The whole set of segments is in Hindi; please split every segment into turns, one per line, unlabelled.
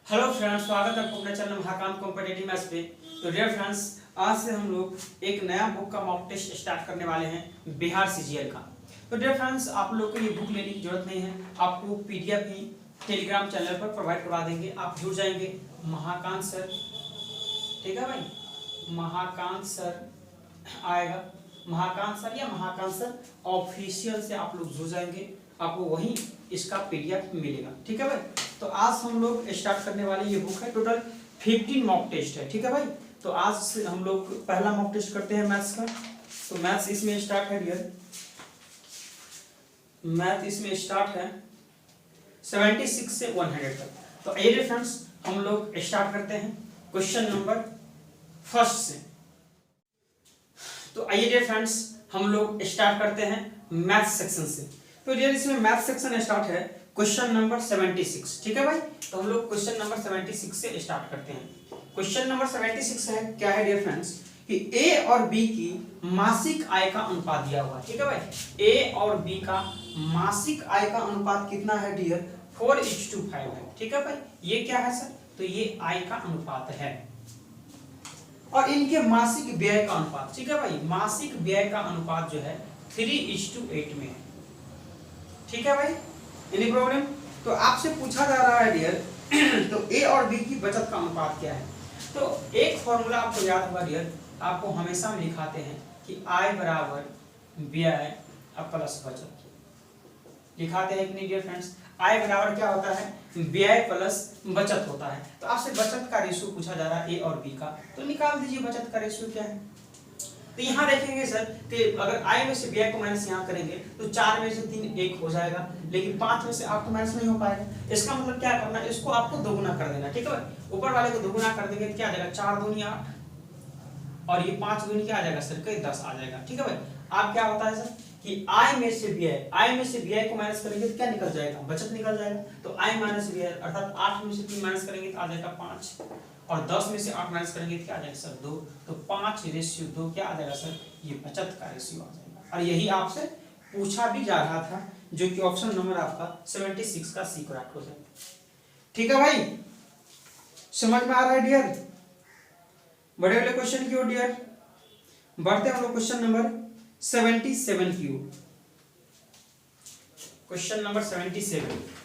हेलो फ्रेंड्स, स्वागत है आपको अपने चैनल महाकाम कॉम्पिटिटिव मैथ्स पे। तो डियर फ्रेंड्स, आज से हम लोग एक नया बुक का मॉक टेस्ट स्टार्ट करने वाले हैं बिहार सीजीएल का। तो डियर फ्रेंड्स, आप लोग को ये बुक लेने की जरूरत नहीं है, आपको पीडीएफ ही टेलीग्राम चैनल पर प्रोवाइड करवा देंगे। आप जुड़ जाएंगे महाकांत सर, ठीक है भाई, महाकांत सर आएगा, महाकांत सर या महाकांत सर ऑफिशियल से आप लोग जुड़ जाएंगे, आपको वहीं इसका पीडीएफ मिलेगा, ठीक है भाई। तो आज हम लोग स्टार्ट करने वाले, ये बुक है, टोटल 15 मॉक टेस्ट है, ठीक है भाई। तो आज से हम लोग पहला मॉक टेस्ट करते हैं मैथ्स का। तो मैथ्स इसमें स्टार्ट है डियर, मैथ इसमें स्टार्ट है 76 से 100 तक। तो आइए फ्रेंड्स, हम लोग स्टार्ट करते हैं क्वेश्चन नंबर फर्स्ट से। तो आइए डियर फ्रेंड्स, हम लोग स्टार्ट करते हैं मैथ सेक्शन से। तो डियर इसमें मैथ सेक्शन स्टार्ट है क्वेश्चन नंबर 76, ठीक है भाई। तो हम लोग क्वेश्चन नंबर 76 से स्टार्ट करते हैं। क्वेश्चन नंबर 76 है, क्या है डियर फ्रेंड्स, कि ए और बी की मासिक आय का अनुपात दिया हुआ है, ठीक है भाई। ए और बी का मासिक आय का अनुपात कितना है डियर, 4:5 है, ठीक है भाई। ये क्या है सर, तो ये आय का अनुपात है। और इनके मासिक व्यय का अनुपात, ठीक है भाई, मासिक व्यय का अनुपात जो है 3:8 में है, ठीक है भाई। Any problem? तो आपसे पूछा जा रहा है डियर तो ए और बी की बचत का अनुपात क्या है। तो एक फॉर्मूला आपको याद होगा डियर, आपको हमेशा हम लिखाते हैं कि आय बराबर व्यय प्लस बचत, लिखाते हैं कि नहीं डियर फ्रेंड्स। आय बराबर क्या होता है, व्यय प्लस बचत होता है। तो आपसे बचत का रेशियो पूछा जा रहा है ए और बी का, तो निकाल दीजिए बचत का रेशियो क्या है। तो यहाँ देखेंगे सर कि अगर आय में से व्यय को माइनस यहाँ करेंगे तो 4 में से 3 1 हो जाएगा, लेकिन 5 में से 8 तो माइनस नहीं हो पाएगा। इसका मतलब क्या करना है, इसको आपको दोगुना कर देना, ठीक है। ऊपर वाले को दोगुना कर देंगे तो क्या आ जाएगा, 4 दूनी 8 और ये 5 दूनी क्या आ जाएगा सर, कहीं 10 आ जाएगा, ठीक है भाई। आप क्या होता है सर कि आय में से व्यय, आय में से व्यय को माइनस करेंगे तो क्या निकल जाएगा, बचत निकल जाएगा। तो आय माइनस व्यय अर्थात 8 में से 3 माइनस करेंगे तो आ जाएगा 5 और 10 में से 8 माइनस करेंगे तो क्या आ जाएगा सर 2। तो 5:2 क्या आ जाएगा सर, ये बचत का रेशियो आ जाएगा। और यही आपसे पूछा भी जा रहा था, जो कि ऑप्शन नंबर आपका 76 का सी करेक्ट हो जाएगा, ठीक है भाई। समझ में आ रहा है डियर? बड़े वाले क्वेश्चन की ओर डियर बढ़ते हम लोग क्वेश्चन नंबर 77 की ओर। क्वेश्चन नंबर 77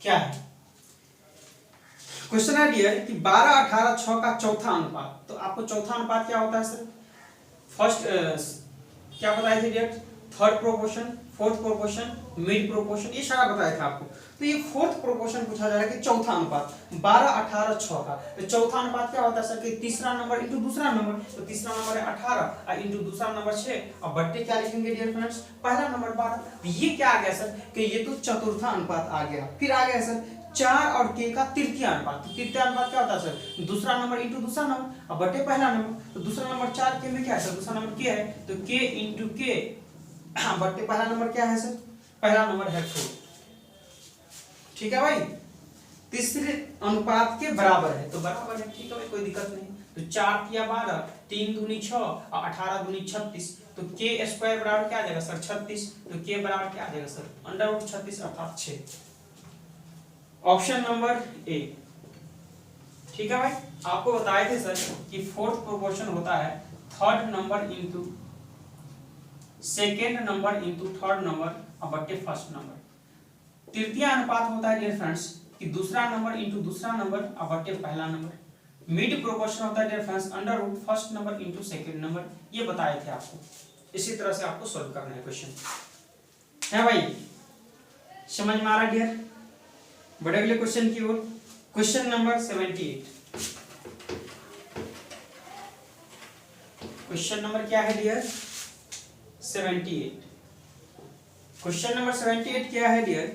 क्या है। क्वेश्चन है डियर कि 12, 18, 6 का चौथा अनुपात। तो आपको चौथा अनुपात क्या होता है सर, फर्स्ट क्या बताए थे dear, third proportion, fourth proportion, mid proportion, ये सारा बताया था आपको। तो ये फोर्थ प्रोपोर्शन पूछा जा रहा है कि चौथा अनुपात 12, 18, 6 का। तो चौथा अनुपात क्या होता है सर कि तीसरा नंबर इंटू दूसरा नंबर। तो तीसरा नंबर है 18 और इंटू दूसरा नंबर 6 और बट्टे क्या लिखेंगे डियर फ्रेंड्स, पहला नंबर 12। ये क्या आ गया सर कि ये तो चतुर्था अनुपात आ गया। फिर आ गया सर 4 और के का तृतीय अनुपात। तो तृतीय अनुपात क्या होता है सर, दूसरा नंबर इंटू दूसरा नंबर और बटे पहला नंबर। तो दूसरा नंबर 4 के में क्या है सर, दूसरा नंबर के है तो के इंटू के बटे पहला नंबर क्या है सर, पहला नंबर है 4, ठीक है भाई। तीसरे अनुपात के बराबर है तो बराबर है, ठीक है भाई, कोई दिक्कत नहीं। तो 4 या 12, 3 दूनी 6 और 18 दूनी 36। तो के स्क्वायर बराबर क्या आ जाएगा सर 36। तो के बराबर क्या आ जाएगा सर, √36 अर्थात 6। ऑप्शन नंबर ए, ठीक है भाई। आपको बताए थे सर कि फोर्थ प्रोपोर्शन होता है third number into second number into third number और बट्टे फर्स्ट नंबर। तृतीय अनुपात होता है डियर फ्रेंड्स कि दूसरा नंबर इंटू दूसरा नंबर और बट्टे पहला नंबर। मिड प्रोपोर्शन होता है dear friends √ first number into second number. ये बताए थे आपको, इसी तरह से आपको सोल्व करना है क्वेश्चन, है भाई। समझ में आ रहा डियर? बड़े अगले क्वेश्चन की ओर, क्वेश्चन नंबर 78। क्वेश्चन नंबर क्या है डियर, 78। क्वेश्चन नंबर 78 क्या है डियर,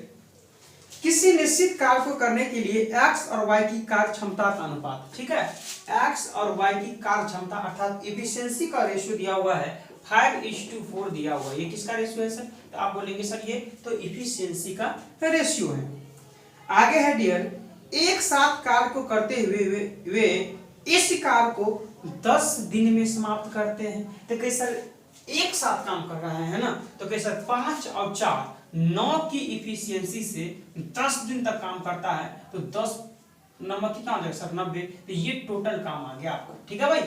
किसी निश्चित कार्य को करने के लिए x और y की कार्य क्षमता का अनुपात, ठीक है। x और y की कार्य क्षमता अर्थात एफिशिएंसी का रेशियो दिया हुआ है 5:4 दिया हुआ है। ये किसका रेशियो है सर, तो आप बोलेंगे सर ये तो एफिशिएंसी का रेशियो है। आगे है डियर, एक साथ कार्य को करते हुए वे इस कार्य को 10 दिन में समाप्त करते हैं। तो कई सर एक साथ काम कर रहा है ना, तो कैसे 5 और 4 9 की इफिशियंसी से 10 दिन तक काम करता है, तो 10 नंबर कितना आ जाएगा सर 90। तो ये टोटल काम आ गया आपका, ठीक है भाई,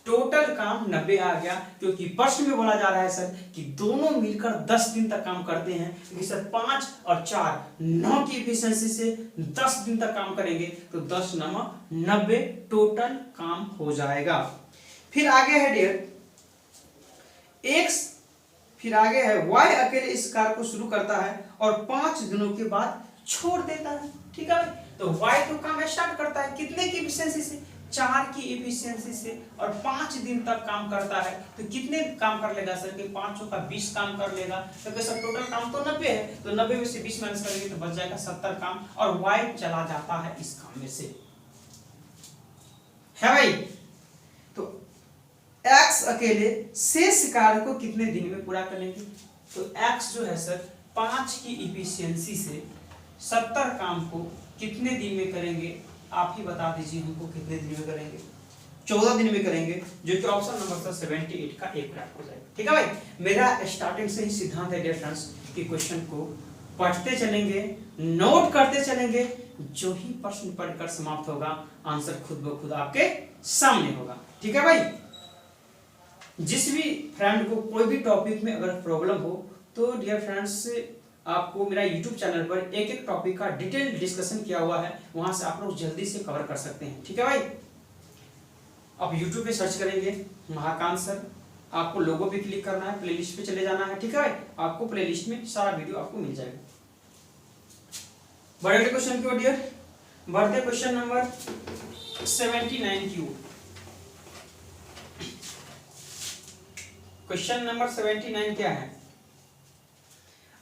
टोटल काम 90 आ गया, क्योंकि प्रश्न में बोला जा रहा है सर कि दोनों मिलकर 10 दिन तक काम करते हैं, क्योंकि सर 5 और 4 9 की इफिशियंसी से 10 दिन तक काम करेंगे, तो 10 नंबर 90 टोटल काम हो जाएगा। फिर आगे है डियर x, फिर आगे है y अकेले इस कार्य को शुरू करता है और 5 दिनों के बाद छोड़ देता है, ठीक है भाई। तो y तो काम स्टार्ट करता है कितने की इफिशियंसी से, 4 की इफिशियंसी से, और 5 दिन तक काम करता है, तो कितने काम कर लेगा सर कि 5 का 20 काम कर लेगा, तो कैसा टोटल काम तो 90 है, तो 90 में से 20 माइनस करेंगे तो बच जाएगा 70 काम, और y चला जाता है इस काम में से, है भाई। तो x अकेले शेष कार्य को कितने दिन में पूरा करेंगे, तो x जो है सर 5 की इफिशियंसी से 70 काम को कितने दिन में करेंगे, आप ही बता दीजिए हमको कितने दिन में करेंगे, 14 दिन में करेंगे, जो कि ऑप्शन नंबर 78 का एक राइट हो जाएगा, ठीक है भाई। मेरा स्टार्टिंग से ही सिद्धांत है डियर फ्रेंड्स कि क्वेश्चन को पढ़ते चलेंगे, नोट करते चलेंगे, जो ही प्रश्न पढ़कर समाप्त होगा आंसर खुद ब खुद आपके सामने होगा, ठीक है भाई। जिस भी फ्रेंड को कोई भी टॉपिक में अगर प्रॉब्लम हो तो डियर फ्रेंड्स आपको मेरा YouTube चैनल पर एक एक टॉपिक का डिटेल डिस्कशन किया हुआ है, वहां से आप लोग जल्दी से कवर कर सकते हैं, ठीक है भाई। आप YouTube पे सर्च करेंगे महाकांत सर, आपको लोगो पे क्लिक करना है, प्लेलिस्ट पे चले जाना है, ठीक है भाई, आपको प्लेलिस्ट में सारा वीडियो आपको मिल जाएगा। बढ़ते क्वेश्चन की ओर डियर, बढ़ते क्वेश्चन नंबर 79 की ओर। क्वेश्चन नंबर 79 क्या है,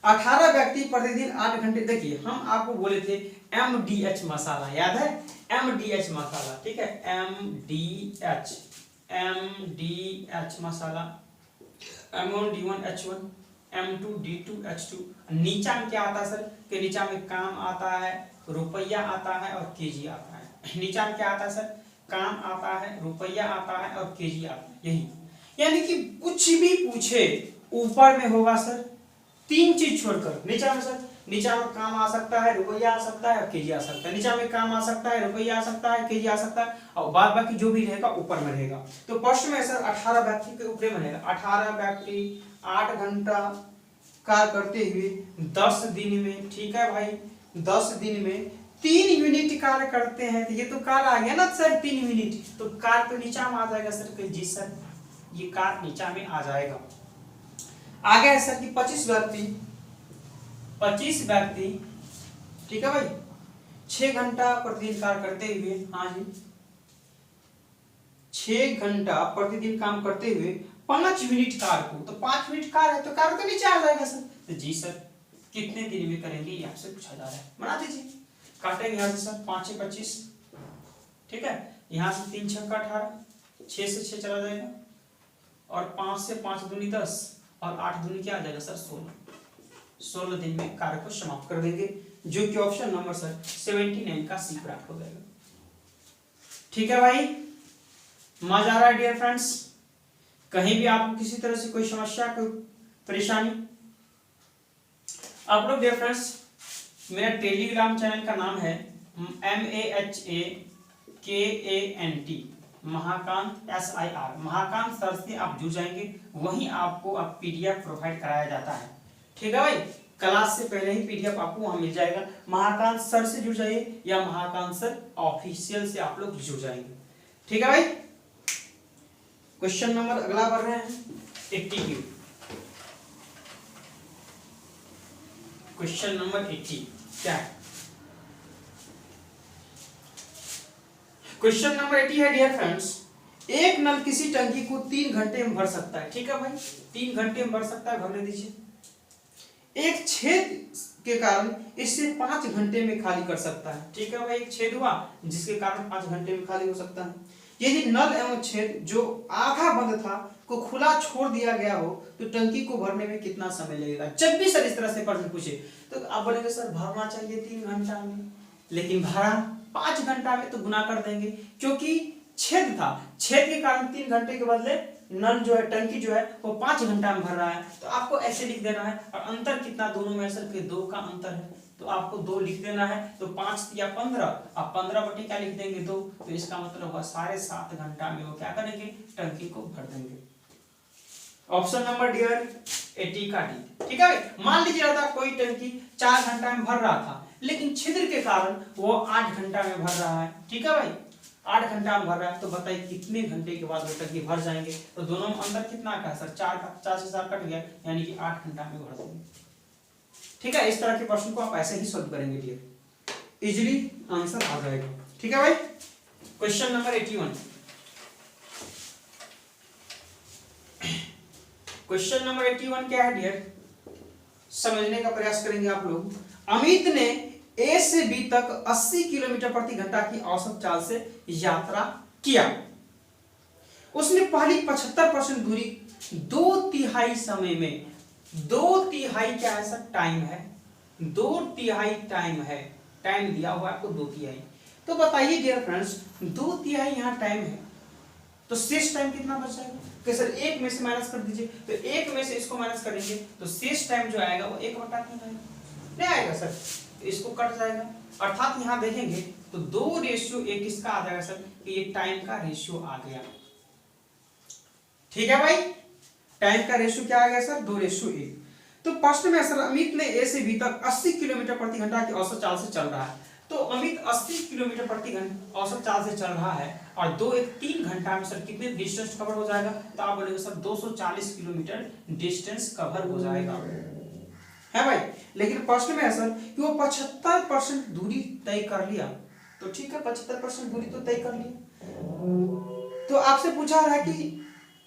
18 व्यक्ति प्रतिदिन 8 घंटे, देखिए हम आपको बोले थे MDH मसाला, याद है MDH मसाला, ठीक है, MDH मसाला, M1D1H1 M2D2H2, नीचा में क्या आता है सर कि नीचा में काम आता है, रुपया आता है और केजी आता है, नीचा में क्या आता है सर, काम आता है, रुपया आता है और केजी आता है, यही, यानी कि कुछ भी पूछे ऊपर में होगा सर 3 चीज छोड़कर, नीचा में सर, नीचा में काम आ सकता है, रुपया आ सकता है और केजी आ सकता है, नीचा में काम आ सकता है, रुपया आ सकता है, केजी आ सकता है, और बाद बाकी जो भी रहेगा ऊपर में रहेगा। तो प्रश्न में सर 18 व्यक्ति के ऊपर में रहेगा, 18 व्यक्ति 8 घंटा कार्य करते हुए 10 दिन में, ठीक है भाई, 10 दिन में 3 यूनिट कार्य करते हैं, तो ये तो कार्य आ गया ना सर 3 यूनिट, तो कार्य तो नीचा में आ जाएगा सर कि जी सर ये कार्य नीचा में आ जाएगा। आगे है सर कि 25 व्यक्ति, ठीक है भाई, 6 घंटा प्रतिदिन कार्य करते हुए, हाँ जी 6 घंटा प्रतिदिन काम करते हुए 5 यूनिट कार्य को, तो 5 यूनिट कार्य है तो कार्य तो नीचे आ जाएगा सर, तो जी सर कितने दिन में करेंगे ये आपसे पूछा जा रहा है, बना दीजिए, काटेंगे यहाँ से सर 5 से 25, ठीक है, यहाँ से 3 6 का 18, 6 से 6 चला जाएगा, और 5 से 5 दूनी 10, और 8 दूनी क्या आ जाएगा सर 16 दिन में कार्य को समाप्त कर देंगे, जो कि ऑप्शन नंबर सर 79 का सी प्राप्त हो जाएगा, ठीक है भाई। मजा आ रहा है डियर फ्रेंड्स, कहीं भी आपको किसी तरह से कोई समस्या कोई परेशानी, आप लोग डियर फ्रेंड्स मेरा टेलीग्राम चैनल का नाम है MAHAKANT Mahakant SIR, Mahakant sir से आप जुड़ जाएंगे, वहीं आपको अब PDF प्रोवाइड कराया जाता है, ठीक है भाई, क्लास से पहले ही PDF आपको वहां मिल जाएगा, महाकांत सर से जुड़ जाइए या महाकांत सर ऑफिशियल से आप लोग जुड़ जाएंगे, ठीक है भाई। क्वेश्चन नंबर अगला बढ़ रहे हैं 80 की, क्वेश्चन नंबर 80 क्या है, क्वेश्चन नंबर 80 है डियर फ्रेंड्स, एक नल किसी टंकी को 3 घंटे में भर सकता है, ठीक है भाई, 3 घंटे में भर सकता है, भरने दीजिए, एक छेद के कारण इससे 5 घंटे में खाली कर सकता है, ठीक है भाई, एक छेद हुआ जिसके कारण 5 घंटे में खाली हो सकता है। यदि नल एवं छेद जो आधा बंद था को खुला छोड़ दिया गया हो तो टंकी को भरने में कितना समय लगेगा। जब भी सर इस तरह से प्रश्न पूछे तो आप बोलेंगे सर भरना चाहिए 3 घंटा में, लेकिन भरा 5 घंटा में, तो गुना कर देंगे क्योंकि छेद था, छेद के कारण 3 घंटे के बदले नल जो है, टंकी जो है वो 5 घंटा में भर रहा है, तो आपको ऐसे लिख देना है। और अंतर कितना दोनों में सर, कि 2 का अंतर है, तो आपको 2 लिख देना है। तो 5 या 15, आप 15 बटे क्या लिख देंगे 2, तो इसका मतलब होगा 7.5 घंटा में वो क्या करेंगे, टंकी को भर देंगे। ऑप्शन नंबर डियर 80 का डी। ठीक है, मान लीजिए था कोई टंकी 4 घंटा में भर रहा था, लेकिन छिद्र के कारण वो 8 घंटा में भर रहा है। ठीक है भाई, 8 घंटा में भर रहा है, तो बताइए कितने घंटे के बाद वो टंकी भर जाएंगे। तो दोनों में अंतर कितना का है सर, 4 से 4 कट गया, यानी कि 8 घंटा में भर देंगे। ठीक है, इस तरह के प्रश्न को आप ऐसे ही सॉल्व करेंगे डियर, इजीली आंसर आ जाएगा। ठीक है भाई, क्वेश्चन नंबर 81। क्वेश्चन नंबर 81 क्या है डियर, समझने का प्रयास करेंगे आप लोग। अमित ने ए से बी तक 80 किलोमीटर प्रति घंटा की औसत चाल से यात्रा किया। उसने पहली 75% दूरी 2/3 समय में, 2/3 क्या है सर, टाइम है, 2/3 टाइम है, टाइम दिया हुआ है आपको 2/3। तो बताइए डियर फ्रेंड्स, 2/3 यहाँ टाइम है, तो शेष टाइम कितना बच जाएगा। कि सर 1 में से माइनस कर दीजिए, तो 1 में से इसको माइनस करेंगे तो शेष टाइम जो आएगा वो 1/3 आएगा, नहीं आएगा सर, इसको कट जाएगा। अर्थात यहाँ देखेंगे तो 2:1 किसका आ जाएगा सर, कि ये टाइम का रेशियो आ गया। ठीक है भाई, टाइम का रेशियो क्या आ गया सर, 2:1। तो प्रश्न में सर अमित ने ए से बी तक 80 किलोमीटर प्रति घंटा की औसत चाल से चल रहा है। तो अमित 80 किलोमीटर प्रति घंटा औसत चाल से चल रहा है, और 3 घंटा में सर कितने डिस्टेंस कवर हो जाएगा, तो आप बोलेंगे सर 240 किलोमीटर डिस्टेंस कवर हो जाएगा, है भाई। लेकिन प्रश्न में है सर कि वो 75% दूरी तय कर लिया, तो ठीक है 75% दूरी तो तय कर लिया, तो आपसे पूछा रहा है कि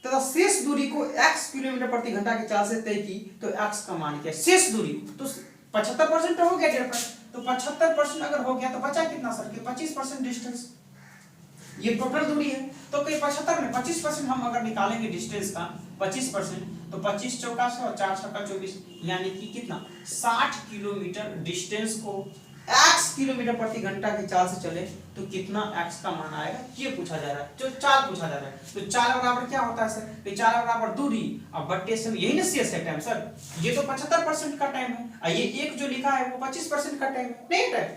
तथा शेष दूरी को x किलोमीटर प्रति घंटा की चाल से तय की, तो x का मान क्या है, शेष दूरी, तो 75% हो गया डियर फ्रेंड, तो 75% अगर हो गया तो बचा कितना सर, कि 25% डिस्टेंस, ये टोटल दूरी है। तो कोई 75 में 25% हम अगर निकालेंगे डिस्टेंस का 25%, तो 25 चौका 100, 4 छक्का 24, यानी कि कितना 60 किलोमीटर डिस्टेंस को x किलोमीटर प्रति घंटा की चाल से चले तो कितना x का मान आएगा, ये पूछा जा रहा है, जो चाल पूछा जा रहा है। तो चाल बराबर क्या होता है सर, कि चाल बराबर दूरी अब बट्टे समय, यही ना शेष है टाइम सर, ये तो 75% का टाइम है, और ये एक जो लिखा है वो 25% का टाइम है, नहीं टाइम,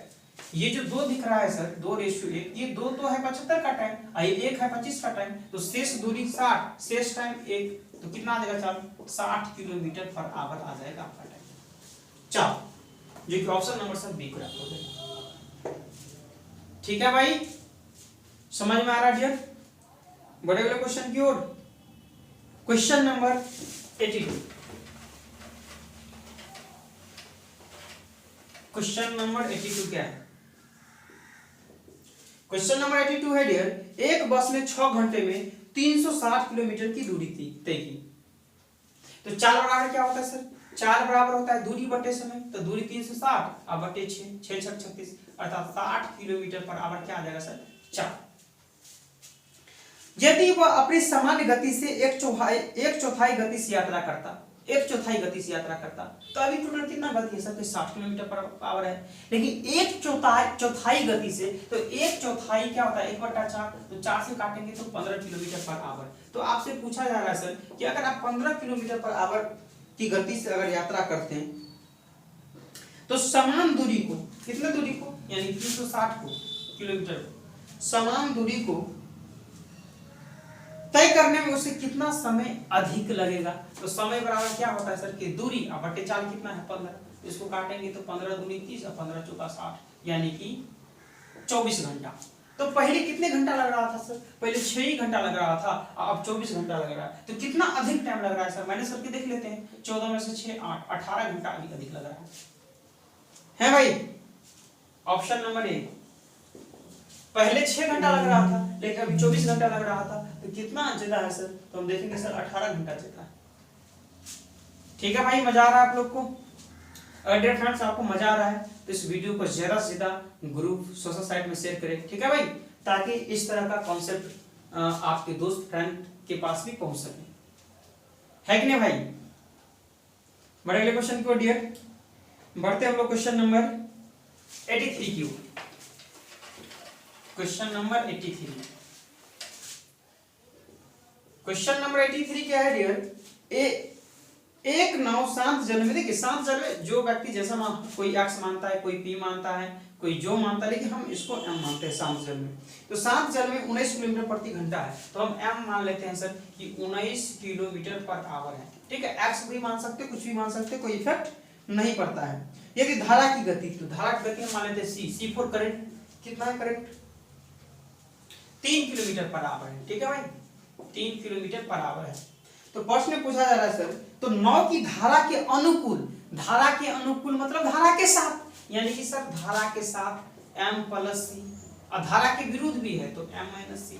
ये जो 2 दिख रहा है सर 2:1, ये 2 तो है 75 का टाइम, और ये 1 है 25 का टाइम, तो शेष दूरी 60, शेष टाइम 1, तो कितना आ जाएगा चाल, 60 किलोमीटर पर आवर आ जाएगा आपका टाइम। चाल जो कि option number sir B correct हो जाएगा। ठीक है भाई, समझ में आ रहा डियर, बड़े वाले क्वेश्चन की ओर। क्वेश्चन नंबर 82, क्वेश्चन नंबर 82 क्या है, क्वेश्चन नंबर 82 है डियर, एक बस ने 6 घंटे में 360 किलोमीटर की दूरी तय की। तो चाल बराबर क्या होता है सर, चाल बराबर होता है दूरी बटे समय, तो दूरी 360 और बटे 6, 6 छक 36, अर्थात 60 किलोमीटर पर आवर क्या आ जाएगा सर, चाल। यदि वह अपनी सामान्य गति से 1/4 गति से यात्रा करता, 1/4 गति से यात्रा करता, तो अभी टोटल कितना गति है सर, 60 किलोमीटर पर आवर है, लेकिन 1/4 गति से, तो 1/4 क्या होता है 1/4, तो 4 से काटेंगे तो 15 किलोमीटर पर आवर। तो आपसे पूछा जा रहा है सर कि अगर आप 15 किलोमीटर पर आवर की गति से अगर यात्रा करते हैं तो समान दूरी को, कितने दूरी को, यानी 360 को किलोमीटर को, समान दूरी को तय करने में उसे कितना समय अधिक लगेगा। तो समय बराबर क्या होता है सर, कि दूरी अब बटे चाल कितना है 15, इसको काटेंगे तो 15 दूनी 30 और 15 चौका 60, यानी कि 24 घंटा। तो पहले कितने घंटा लग रहा था सर, पहले 6 ही घंटा लग रहा था, अब 24 घंटा लग रहा है, तो कितना अधिक टाइम लग रहा है सर, मैंने करके देख लेते हैं, 14 में से 6 8, 18 घंटा अधिक लग रहा है भाई। ऑप्शन नंबर ए, पहले 6 घंटा लग रहा था लेकिन अभी 24 घंटा लग रहा था, तो कितना ज्यादा है सर, तो हम देखेंगे सर 18 घंटा ज्यादा है। ठीक है भाई, मजा आ रहा है आप लोग को। अगर डियर फ्रेंड्स आपको मजा आ रहा है तो इस वीडियो को ज्यादा से ज्यादा ग्रुप सोशल साइट में शेयर करें, ठीक है भाई, ताकि इस तरह का कॉन्सेप्ट आपके दोस्त फ्रेंड के पास भी पहुंच सके, है कि नहीं भाई। बढ़े अगले क्वेश्चन की ओर डियर, बढ़ते हम लोग क्वेश्चन नंबर 83 की ओर। क्वेश्चन नंबर 83, क्वेश्चन नंबर 83 क्या है डियर? एक नाव शांत जल में, देखिए शांत जल में जो व्यक्ति जैसा कोई एक्स मानता है, कोई पी मानता है, कोई जो मानता है, लेकिन हम इसको एम मानते हैं शांत जल में। तो शांत जल में 19 किलोमीटर प्रति घंटा है, तो हम एम मान लेते हैं सर कि 19 किलोमीटर पर आवर है। ठीक है, एक्स भी मान सकते, कुछ भी मान सकते, कोई इफेक्ट नहीं पड़ता है। यदि धारा की गति, तो धारा की गति हम मान लेते हैं सी फॉर करंट। कितना है करंट? 3 किलोमीटर पर आवर है। ठीक है भाई, 3 किलोमीटर पर आवर है। तो प्रश्न में पूछा जा रहा है सर, तो नाव की धारा के अनुकूल, धारा के अनुकूल मतलब धारा के साथ, यानी कि सर धारा के साथ m प्लस सी, और धारा के विरुद्ध भी है तो m माइनस सी।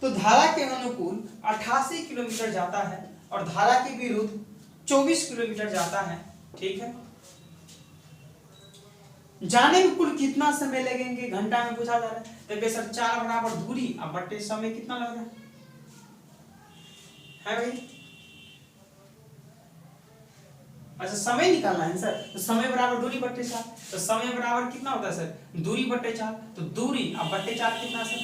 तो धारा के अनुकूल 88 किलोमीटर जाता है और धारा के विरुद्ध 24 किलोमीटर जाता है। ठीक है, जाने में कुल कितना समय लगेंगे घंटा में पूछा जा रहा है। देखिए सर 4 बराबर दूरी अब बटे समय कितना लग रहा है भाई? अच्छा समय निकालना है सर, तो समय बराबर दूरी बट्टे 4, तो समय बराबर कितना होता है सर? दूरी बट्टे 4, तो दूरी अब बट्टे 4 कितना सर?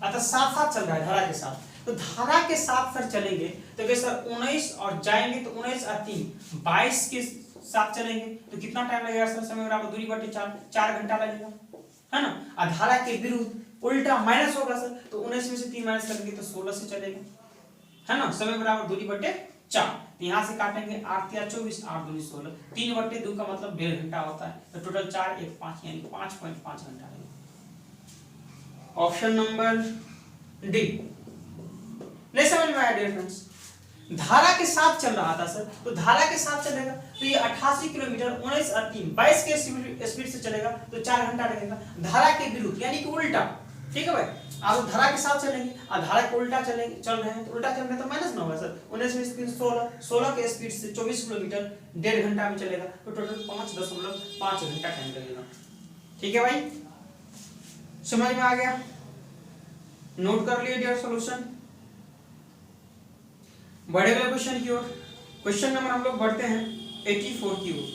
अतः साथ साथ चल रहा है धारा के साथ, तो धारा के साथ सर चलेंगे तो क्या सर 19 और जाएंगे तो 19 और 3 22 के साथ चलेंगे तो कितना टाइम लगेगा सर? समय बराबर दूरी बट्टे 4 घंटा लगेगा, है ना। और धारा के विरुद्ध उल्टा माइनस होगा सर, तो 19 में से 3 माइनस करेंगे तो 16 से चलेगा, है ना। समय बराबर दूरी बट्टे 4, यहां से काटेंगे 8 या 24, 8 दूनी 16, 3 बट्टे 2 का मतलब 1.5 घंटा होता है, तो टोटल 4 1 5 यानी 5.5 घंटा लगेगा। Option number D. नहीं समझ में आया डियर फ्रेंड्स? धारा के साथ चल रहा था सर, तो धारा के साथ चलेगा तो ये 88 किलोमीटर 19 और 3 22 के स्पीड से चलेगा तो 4 घंटा लगेगा। धारा के विरुद्ध यानी कि उल्टा, ठीक है भाई, आप धारा के साथ चलेंगे और धारा के उल्टा चलेंगे, चल रहे हैं तो उल्टा चल रहे हैं तो माइनस ना होगा सर। 19 में स्पीड 16 के स्पीड से 24 किलोमीटर 1.5 घंटा में चलेगा तो टोटल 5.5 घंटा टाइम लगेगा। ठीक है भाई, समझ में आ गया? नोट कर लिए डियर सॉल्यूशन। बढ़े गए क्वेश्चन की ओर। क्वेश्चन नंबर हम लोग बढ़ते हैं 84 की ओर।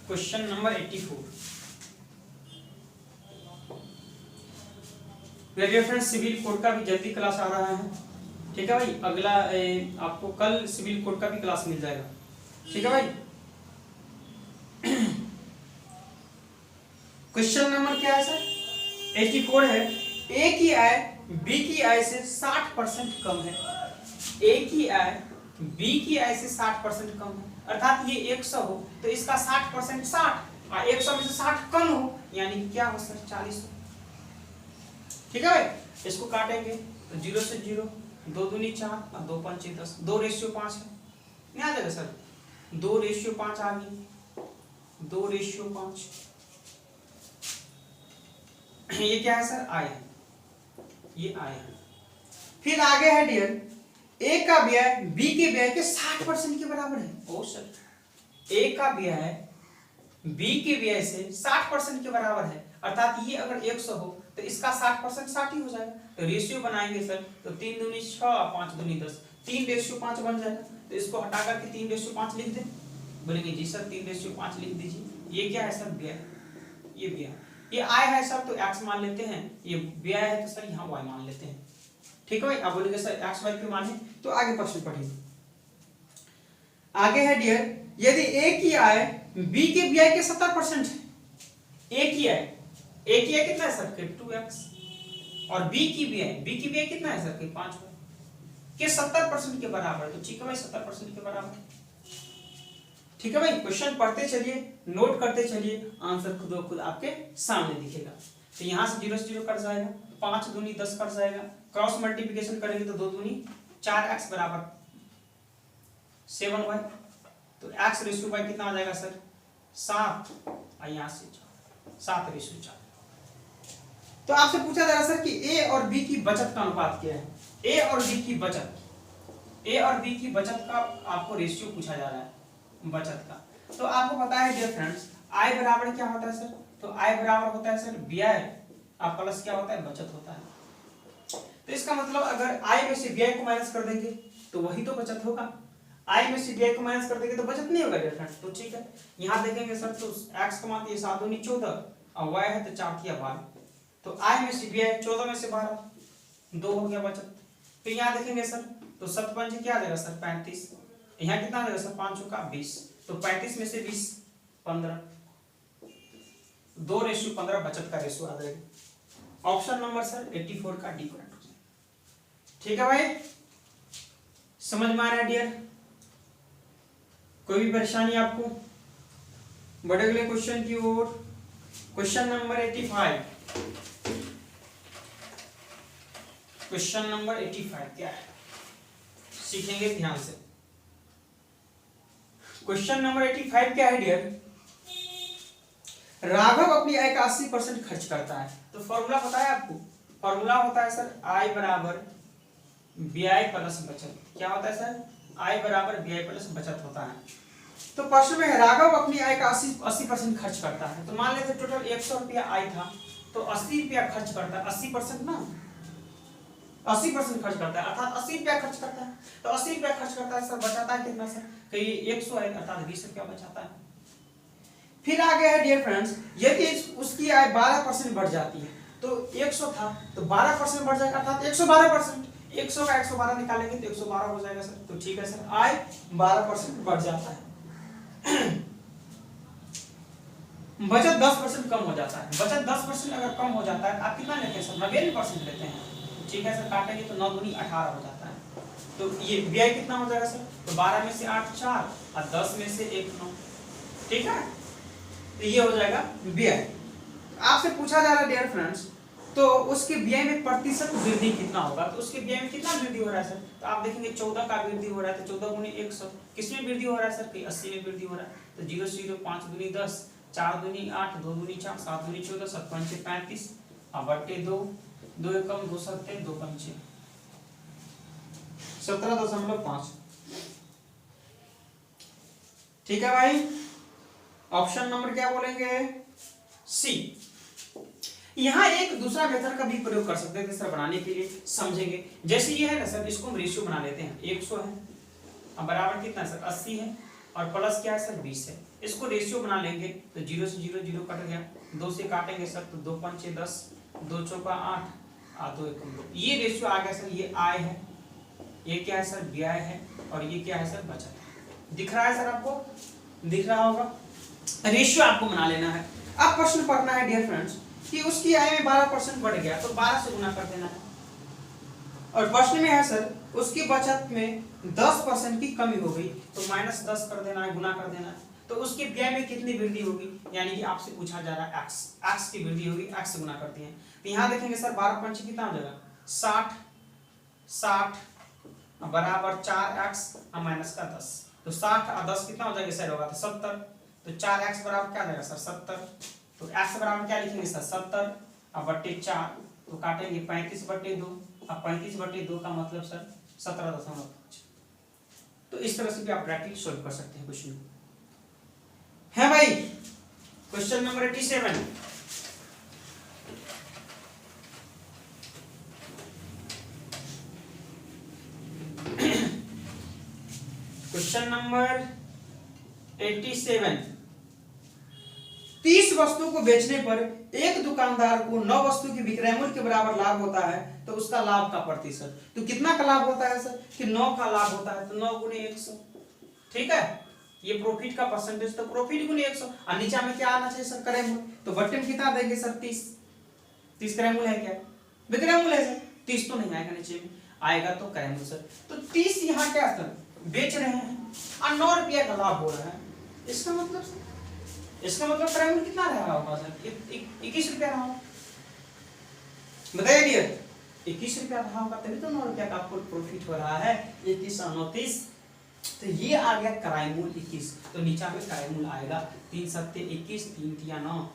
Question number 84। Dear friends, civil code का भी जल्दी क्लास आ रहा है। ठीक है भाई, अगला आपको कल सिविल कोड का भी क्लास मिल जाएगा। ठीक है भाई। क्वेश्चन नंबर क्या है सर? 84 है। ए की आय बी की आय से 60% कम है। ए की आय बी की आय से 60% कम है, अर्थात ये 100 हो तो इसका 60% 60 और 100 में से 60 कम हो यानी क्या हो सर? 40 हो। ठीक है भाई, इसको काटेंगे तो 0 से 0, 2 दूनी 4 और 2 पंचे 10, 2:5 है। नहीं आ जाएगा सर? 2:5 आ गई, 2:5। ये क्या है सर? आय है, ये आय है। फिर आगे है डियर, ए का व्यय बी के व्यय के 60% के बराबर है। ओ सर, ए का व्यय बी के व्यय से 60% के बराबर है, अर्थात ये अगर 100 हो तो इसका 60% 60 ही हो जाएगा। तो रेशियो बनाएंगे सर, तो 3 दूनी 6 और 5 दूनी 10, 3:5 बन जाएगा। तो इसको हटा करके 3:5 लिख दें। बोलेंगे जी सर 3:5 लिख दीजिए। ये क्या है सर? व्यय। ये व्यय, ये आय है सर तो x मान लेते हैं, ये व्यय है तो सर यहाँ y मान लेते हैं। ठीक है भाई, आप बोलेंगे सर x y क्यों माने? तो आगे प्रश्न पढ़िए। आगे है डियर, यदि a की आय b के व्यय के 70% है। a की आय कितना है सर? 2x, और b की व्यय कितना है सर? 5 के 70% के बराबर है। तो ठीक है भाई, 70% के बराबर। ठीक है भाई, क्वेश्चन पढ़ते चलिए, नोट करते चलिए, आंसर खुद ब खुद आपके सामने दिखेगा। तो यहां से 0 से 0 कट जाएगा, 5 दूनी 10 कट जाएगा, क्रॉस मल्टीप्लिकेशन करेंगे तो 2 दूनी 4x बराबर 7y, तो x/y कितना आ जाएगा सर? 7, और यहां से 7/4। तो आपसे पूछा जा रहा है सर कि ए और बी की बचत का अनुपात क्या है? ए और बी की बचत का आपको रेशियो पूछा जा रहा है, बचत का। तो आपको पता है डियर फ्रेंड्स, आय बराबर क्या होता है सर? तो आय बराबर होता है सर व्यय और प्लस क्या होता है? बचत होता है। तो इसका मतलब अगर आय में से व्यय को माइनस कर देंगे तो वही तो बचत होगा, आय में से व्यय को माइनस कर देंगे तो बचत नहीं होगा डियर फ्रेंड्स। तो ठीक है, यहाँ देखेंगे सर तो x का मान 7 दूनी 14 और y है तो 4 किया 12, तो आई में से BI 14 में से 12, 2 हो गया बचत। फिर यहाँ देखेंगे सर तो 7 5 क्या आ जाएगा सर 35, यहाँ कितना आ जाएगा सर 5 चौका 20, तो 35 में से 20 15, 2:15 बचत का रेशियो आ जाएगा। ऑप्शन नंबर सर 84 का डी करेक्ट हो जाएगा। ठीक है भाई, समझ में आ रहा है डियर? कोई भी परेशानी आपको? बढ़े अगले क्वेश्चन की ओर। क्वेश्चन नंबर 85, क्वेश्चन नंबर 85 क्या है, सीखेंगे ध्यान से। क्वेश्चन नंबर 85 क्या है डियर? राघव अपनी आय का 80% खर्च करता है। तो फॉर्मूला पता है आपको? फॉर्मूला होता है सर आय बराबर व्यय प्लस बचत। क्या होता है सर? आय बराबर व्यय प्लस बचत होता है। तो प्रश्न में है राघव अपनी आय का 80% खर्च करता है। तो मान लेते टोटल 100 रुपया आय था, तो 80 रुपया खर्च करता है। 80% ना, 80% खर्च करता है, अर्थात 80 रुपया खर्च करता है। तो 80 रुपया खर्च करता है सर, बचाता है कितना सर? कहीं 100 है, अर्थात 20 रुपया बचाता है। फिर आगे है डियर फ्रेंड्स, यदि उसकी आय 12% बढ़ जाती है, तो 100 था तो 12% बढ़ जाएगा, अर्थात 112%। 100 का 112 निकालेंगे तो 112 हो जाएगा सर। तो ठीक है सर, आय 12% बढ़ जाता है। बचत 10% कम हो जाता है। बचत 10% अगर कम हो जाता है, आप कितना लेते हैं सर? 90% लेते हैं। ठीक है सर, काटेंगे तो 9 दूनी 18 हो जाता है। तो ये व्यय कितना हो जाएगा सर? तो 12 में से 8 4 और 10 में से 1 9। ठीक है, तो ये हो जाएगा व्यय। आपसे पूछा जा रहा है डियर फ्रेंड्स, तो उसके व्यय में प्रतिशत वृद्धि कितना होगा? तो उसके व्यय में कितना वृद्धि हो रहा है सर? तो आप देखेंगे 14 का वृद्धि हो रहा है, तो 14 गुनी 100 किसमें वृद्धि हो रहा है सर? कि 80 में वृद्धि हो रहा है। तो 0 0 5 दूनी 10, 4 दूनी 8, 2 दूनी 4, 7 दूनी 14, 7 पंचे 35 और बट्टे 2, 2 एकम 2 सत्ते 2 पंचे 17.5। ठीक है भाई, ऑप्शन नंबर क्या बोलेंगे? सी। यहां एक दूसरा मेथड का भी प्रयोग कर सकते थे सर बनाने के लिए, समझेंगे। जैसे ये है ना सर, इसको हम रेशियो बना लेते हैं। 100 है अब बराबर कितना सर? 80 है और प्लस क्या है सर? 20 है। इसको रेशियो बना लेंगे तो 0 से 0 0 कट गया, 2 से काटेंगे सर तो 2 पंचे 10, 2 चौका 8 और 2 एकम 2। ये रेशियो आ गया सर। ये आय है, ये क्या है सर? व्यय है, और ये क्या है सर? बचत। दिख रहा है सर आपको? दिख रहा होगा। रेशियो आपको बना लेना है। अब प्रश्न पढ़ना है डियर फ्रेंड्स कि उसकी आय में 12% बढ़ गया, तो 12 से गुना कर देना है। और प्रश्न में है सर उसकी बचत में 10% की कमी हो गई, तो -10 कर देना है, गुना कर देना है। तो उसके व्यय में कितनी वृद्धि होगी? यानी कि आपसे पूछा जा रहा है x की वृद्धि होगी, x से गुना करते हैं। तो यहाँ देखेंगे सर 12 पंच कितना हो जाएगा? 60 बराबर 4x और माइनस का 10, तो 60 और 10 कितना हो जाएगा सर? होगा तो 70। तो 4x बराबर क्या जाएगा सर? 70। तो x बराबर क्या लिखेंगे सर? 70 और बट्टे 4, तो काटेंगे 35 बट्टे 2, अब 35 बट्टे 2 का मतलब सर 17.5। तो इस तरह से भी आप प्रैक्टिस सॉल्व कर सकते हैं क्वेश्चन है भाई। Question number 87, question number 87। 30 वस्तु को बेचने पर एक दुकानदार को 9 वस्तु की विक्रय मूल्य के बराबर लाभ होता है, तो उसका लाभ का प्रतिशत। तो कितना का लाभ होता है सर? कि 9 का लाभ होता है, तो 9 गुने 100। ठीक है, ये प्रॉफिट का परसेंटेज, तो प्रॉफिट गुने 100। और नीचे में क्या आना चाहिए सर? क्रय मूल्य। तो बट्टे में कितना देंगे सर? 30 क्रय मूल्य है क्या? विक्रय मूल्य है सर। 30 तो नहीं आएगा, नीचे में आएगा तो क्रय मूल्य सर। तो 30 यहाँ क्या सर बेच रहे हैं और 9 रुपया का लाभ हो रहा है। इसका मतलब क्रय मूल्य कितना रहा होगा सर? 21 रुपया रहा होगा। बताइए डियर, 21 रुपया रहा होगा, तभी तो 9 रुपया का आपको प्रॉफिट हो रहा है। 21 और 29, तो ये आ गया क्रय मूल्य 21। तो नीचे में क्रय मूल्य आएगा 3 सत्ते 21, 3 तिया 9,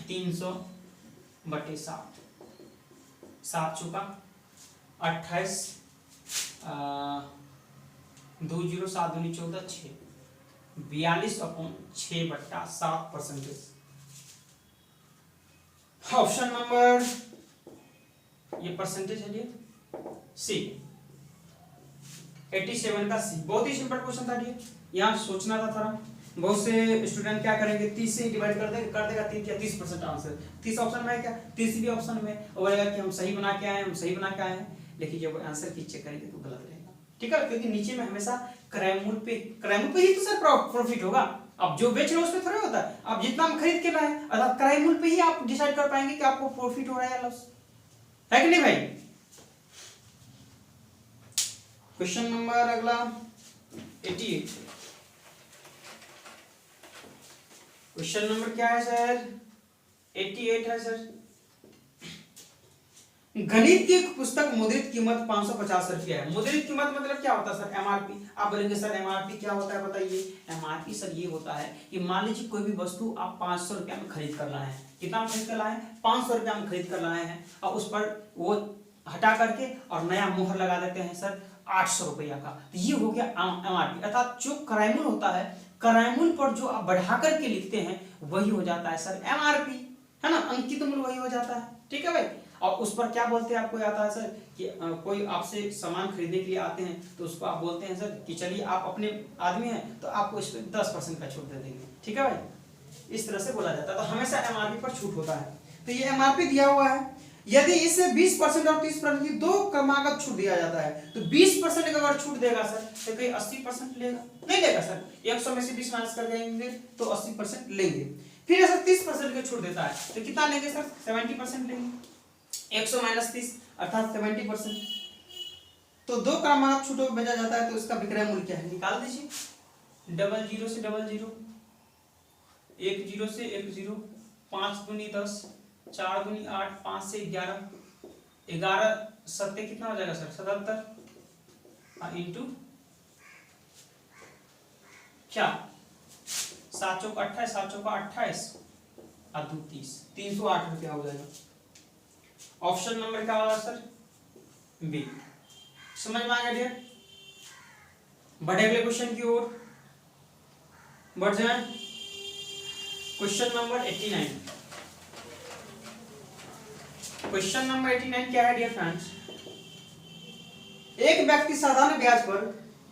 300 बटे 7, 7 चौका 28, 2 0 7 दूनी 14 6, 42/6/7%। ऑप्शन नंबर ये परसेंटेज है ये सी, 87 का सी। बहुत ही सिंपल क्वेश्चन था ये, यहां सोचना था थोड़ा, बहुत से स्टूडेंट क्या करेंगे, 30 से डिवाइड कर देगा 3 क्या 30% आंसर। 30 ऑप्शन में है क्या, 30 भी ऑप्शन में और बोलेगा कि हम सही बना के आए हैं, हम सही बना के आए हैं, लेकिन जब आंसर की चेक करेंगे तो गलत रहेगा। ठीक है, क्योंकि नीचे में हमेशा क्रय मूल्य पे ही तो सर प्रॉफिट होगा। अब जो बेच रहे हो उसमें थोड़ा होता है, अब जितना हम खरीद के लाए अर्थात क्रय मूल्य पे ही आप डिसाइड कर पाएंगे कि आपको प्रॉफिट हो रहा है या लॉस, है कि नहीं भाई। क्वेश्चन नंबर अगला 88। क्वेश्चन नंबर क्या है सर, 88 है सर। गणित की एक पुस्तक मुद्रित कीमत 550 रुपया है। मुद्रित कीमत मतलब क्या होता है सर, एमआरपी। आप बोलेंगे सर एमआरपी क्या होता है बताइए। एमआरपी सर ये होता है कि मान लीजिए कोई भी वस्तु आप 500 रुपया में खरीद कर लाए हैं, कितना में खरीद कर लाए हैं, 500 रुपया में खरीद कर लाए हैं, और उस पर वो हटा करके और नया मोहर लगा देते हैं सर 800 रुपया का, तो ये हो गया एमआरपी। अर्थात जो क्रय मूल्य होता है, क्रय मूल्य पर जो आप बढ़ा करके लिखते हैं वही हो जाता है सर एमआरपी, है ना, अंकित मूल्य वही हो जाता है। ठीक है भाई, और उस पर क्या बोलते हैं आपको आता है सर कि कोई आपसे सामान खरीदने के लिए आते हैं तो उसको आप बोलते हैं सर कि चलिए आप अपने आदमी हैं तो आपको इस पर 10% का छूट दे देंगे। ठीक है भाई, इस तरह से बोला जाता है, तो हमेशा एमआरपी पर छूट होता है। तो ये एमआरपी दिया हुआ है, यदि इसे 20% और 30% की दो क्रमागत छूट दिया जाता है तो 20% अगर छूट देगा सर तो कहीं 80% लेगा, नहीं लेगा सर, 100 में से 20 माइनस कर देंगे तो 80% लेंगे। फिर ऐसा 30% की छूट देता है तो कितना लेंगे सर, 70% लेंगे। 100 माइनस 30 अर्थात 70%। तो दो क्रमागत छूटों को भेजा जाता है तो इसका विक्रय मूल्य क्या है, निकाल दीजिए। 00 से 00, 10 से 10, 5 दूनी 10, 4 दूनी 8, 5 से 11, 11 सत्ते कितना हो जाएगा सर 77 इंटू क्या 7 चौक 28, 7 चौक 28 और 2 30, 308 रुपया हो जाएगा। ऑप्शन नंबर क्या होगा सर, बी। समझ में आ गया डियर। बढ़े अगले क्वेश्चन की ओर बढ़ जाए। Question number 89। क्वेश्चन नंबर 89 क्या है डियर फ्रेंड्स, एक व्यक्ति साधारण ब्याज पर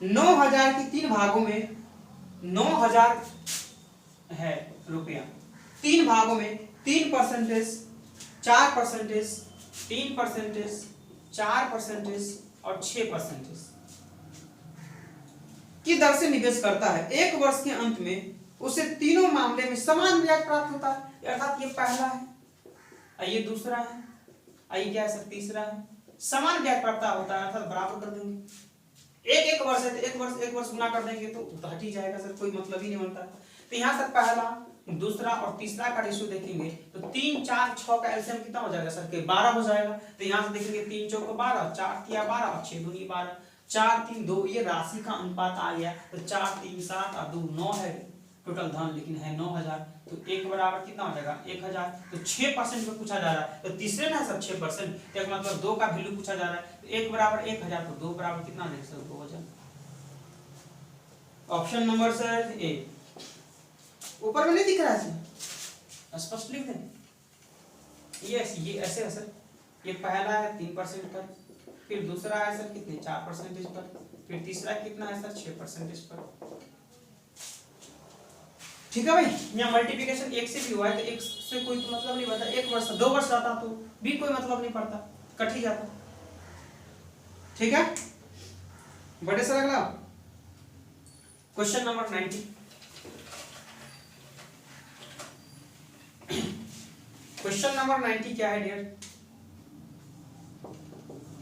9000 की 3 भागों में 9000 है रुपया, 3 भागों में 3%, 4%, 3%, 4% और 6% की दर से निवेश करता है। एक वर्ष के अंत में उसे तीनों मामले में समान ब्याज प्राप्त होता है। अर्थात ये पहला है, ये दूसरा है, ये क्या है सर तीसरा है, समान ब्याज प्राप्त होता है अर्थात बराबर कर देंगे। एक वर्ष है तो एक वर्ष गुना कर देंगे तो हट ही जाएगा सर, कोई मतलब ही नहीं बनता। तो यहाँ सर पहला, दूसरा और तीसरा का रेशियो देखेंगे तो 3 4 6 का एलसीएम कितना हो जाएगा सर के 12 हो जाएगा। तो यहाँ से देखेंगे 3 चौक 12, 4 तिया 12 और 6 दूनी 12, 4 3 2, ये राशि का अनुपात आ गया। तो 4 3 7 और 2 9 है टोटल धन, लेकिन है 9000, तो 1 बराबर कितना हो जाएगा 1000। तो 6% में पूछा जा रहा है, तो तीसरे ना सर 6%, तो मतलब 2 का वैल्यू पूछा जा रहा है। तो 1 बराबर 1000, तो 2 बराबर कितना देख सर 2000। ऑप्शन नंबर सर ए। ऊपर में नहीं दिख रहा है सर, स्पष्ट लिख दें। ये ऐसे है सर, ये पहला है 3% पर, फिर दूसरा है सर कितने 4% पर, फिर तीसरा कितना है सर 6% पर। ठीक है भाई, यहाँ मल्टीप्लिकेशन 1 से भी हुआ है तो 1 से कोई तो मतलब नहीं बनता, 1 वर्ष 2 वर्ष आता तो भी कोई मतलब नहीं पड़ता, कट ही जाता। ठीक है, बड़े सर अगला क्वेश्चन नंबर 90। क्वेश्चन नंबर 90 क्या है डियर,